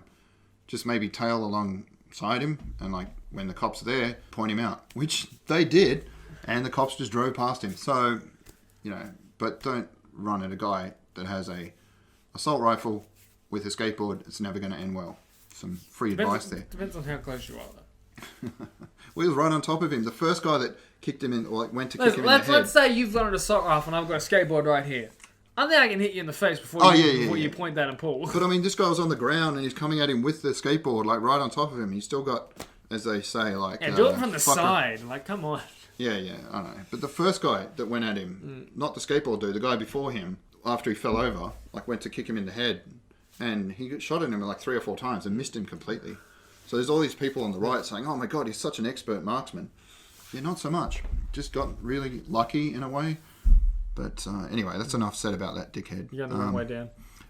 just maybe tail alongside him, and like when the cops are there, point him out, which they did, and the cops just drove past him. So, but don't run at a guy that has a assault rifle with a skateboard. It's never going to end well. Some free advice there. Depends on how close you are, though. We was right on top of him. The first guy that kicked him in, or like went to kick him in the head. Let's say you've got an assault rifle and I've got a skateboard right here. I think I can hit you in the face before you point that and pull. But I mean, this guy was on the ground and he's coming at him with the skateboard, like right on top of him. He's still got, as they say, like... Yeah, do it from the side. Like, come on. Yeah, I know. But the first guy that went at him, not the skateboard dude, the guy before him, after he fell over, like went to kick him in the head, and he got shot at him like 3 or 4 times and missed him completely. So there's all these people on the right saying, oh my God, he's such an expert marksman. Yeah, not so much. Just got really lucky in a way. But anyway, that's enough said about that dickhead. You're going the wrong way down.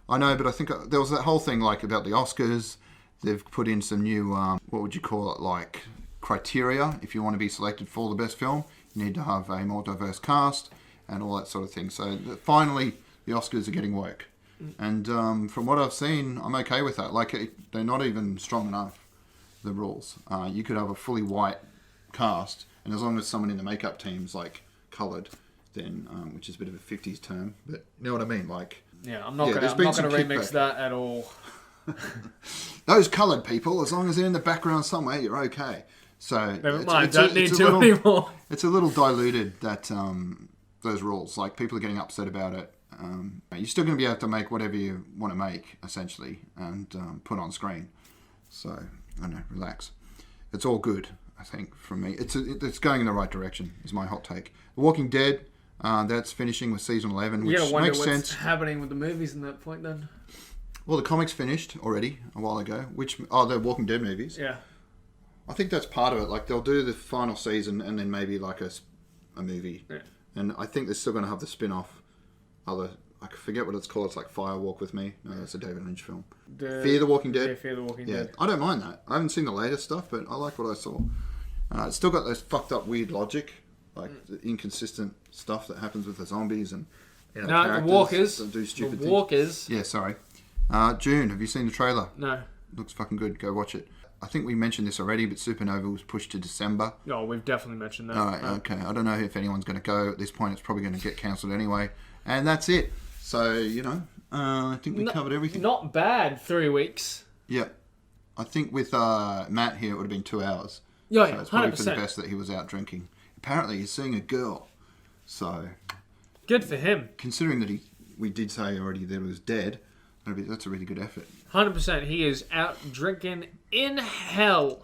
I know, but I think there was that whole thing like about the Oscars. They've put in some new, what would you call it, like criteria. If you want to be selected for the best film, you need to have a more diverse cast and all that sort of thing. So finally, the Oscars are getting woke. And from what I've seen, I'm okay with that. Like, they're not even strong enough, the rules. You could have a fully white cast, and as long as someone in the makeup team's like coloured, then which is a bit of a 50s term, but you know what I mean? Like, yeah, I'm not going to remix that at all. Those coloured people, as long as they're in the background somewhere, you're okay. So don't need to anymore. It's a little diluted, that those rules. Like, people are getting upset about it. You're still going to be able to make whatever you want to make, essentially, and put on screen. So, I don't know, relax. It's all good, I think, from me. It's going in the right direction, is my hot take. The Walking Dead, that's finishing with season 11, which makes sense. What's happening with the movies in that point, then? Well, the comics finished already a while ago, the Walking Dead movies. Yeah. I think that's part of it. Like, they'll do the final season and then maybe like a movie. Yeah. And I think they're still going to have the spin-off. I forget what it's called. It's like Fire Walk With Me. No, that's a David Lynch film. Fear the Walking Dead. Yeah, Fear the Walking Dead. I don't mind that. I haven't seen the latest stuff, but I like what I saw. It's still got those fucked up weird logic, like the inconsistent stuff that happens with the zombies and the walkers. That do stupid the walkers. Things. Yeah, sorry. June, have you seen the trailer? No. Looks fucking good. Go watch it. I think we mentioned this already, but Supernova was pushed to December. Oh, we've definitely mentioned that. All right, okay. I don't know if anyone's going to go. At this point, it's probably going to get cancelled anyway. And that's it. So, I think we covered everything. Not bad, 3 weeks. Yeah. I think with Matt here, it would have been 2 hours. Yeah, so it's probably 100%. For the best that he was out drinking. Apparently, he's seeing a girl. So... Good for him. Considering that we did say already that it was dead, that's a really good effort. 100%. He is out drinking in hell.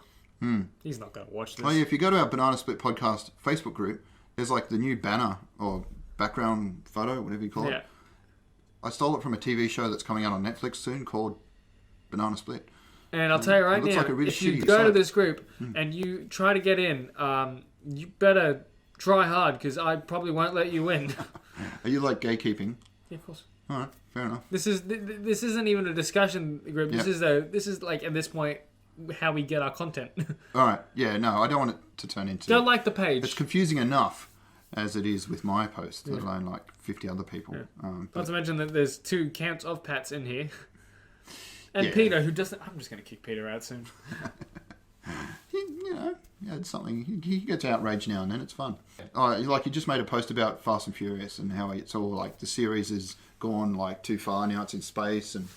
He's not going to watch this. Oh, yeah, if you go to our Banana Split Podcast Facebook group, there's like the new banner or background photo, whatever you call it. I stole it from a TV show that's coming out on Netflix soon called Banana Split. And I'll tell you right now, like really if you go to this group and you try to get in, you better try hard because I probably won't let you in. Are you like gatekeeping? Yeah, of course. All right, fair enough. This isn't even a discussion group. This is like at this point how we get our content. All right. Yeah. No, I don't want it to turn into. Don't like the page. It's confusing enough as it is with my post, let alone like 50 other people. Yeah. Not to mention that there's 2 counts of Pats in here, and Peter, who doesn't. I'm just going to kick Peter out soon. It's something. He gets outraged now and then. It's fun. Like you just made a post about Fast and Furious and how it's all like the series has gone like too far now. It's in space and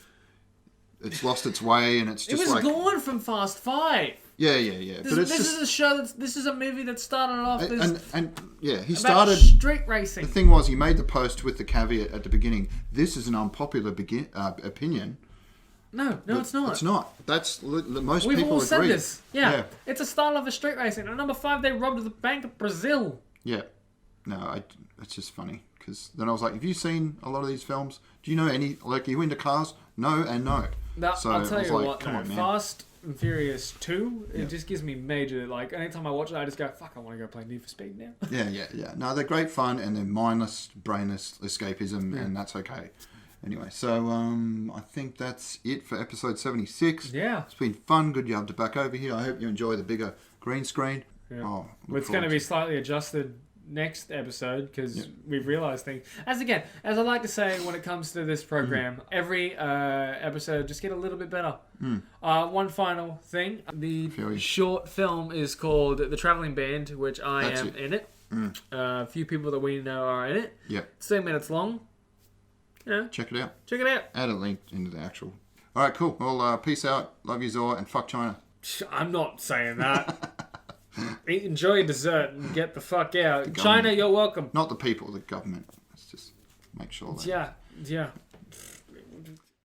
it's lost its way and it's just it was gone from Fast 5. Yeah. This is a show. This is a movie that started off. He started street racing. The thing was, he made the post with the caveat at the beginning. This is an unpopular opinion. No, it's not. It's not. That's most We've people all said agree. This. Yeah. It's a style of a street racing. And number 5, they robbed the Bank of Brazil. Yeah. No, it's just funny because then I was like, have you seen a lot of these films? Do you know any? Like, are you into cars? No and no. So I'll tell you what. Come on, man. and Furious 2, it just gives me major, like, anytime I watch it, I just go, fuck, I want to go play Need for Speed now. Yeah. No, they're great fun, and they're mindless, brainless escapism, and that's okay. Anyway, so I think that's it for episode 76. Yeah. It's been fun. Good job to back over here. I hope you enjoy the bigger green screen. Yeah. Oh, it's going to be slightly adjusted next episode because we've realised things. As I like to say when it comes to this program, every episode just get a little bit better. One final thing. The short film is called The Travelling Band, which I am in it. A few people that we know are in it. Yep. 7 minutes long. Yeah. Check it out. Add a link into the actual. All right, cool. Well, peace out. Love you, Zor, and fuck China. I'm not saying that. Enjoy your dessert and get the fuck out. China, you're welcome. Not the people, the government. Let's just make sure that. Yeah.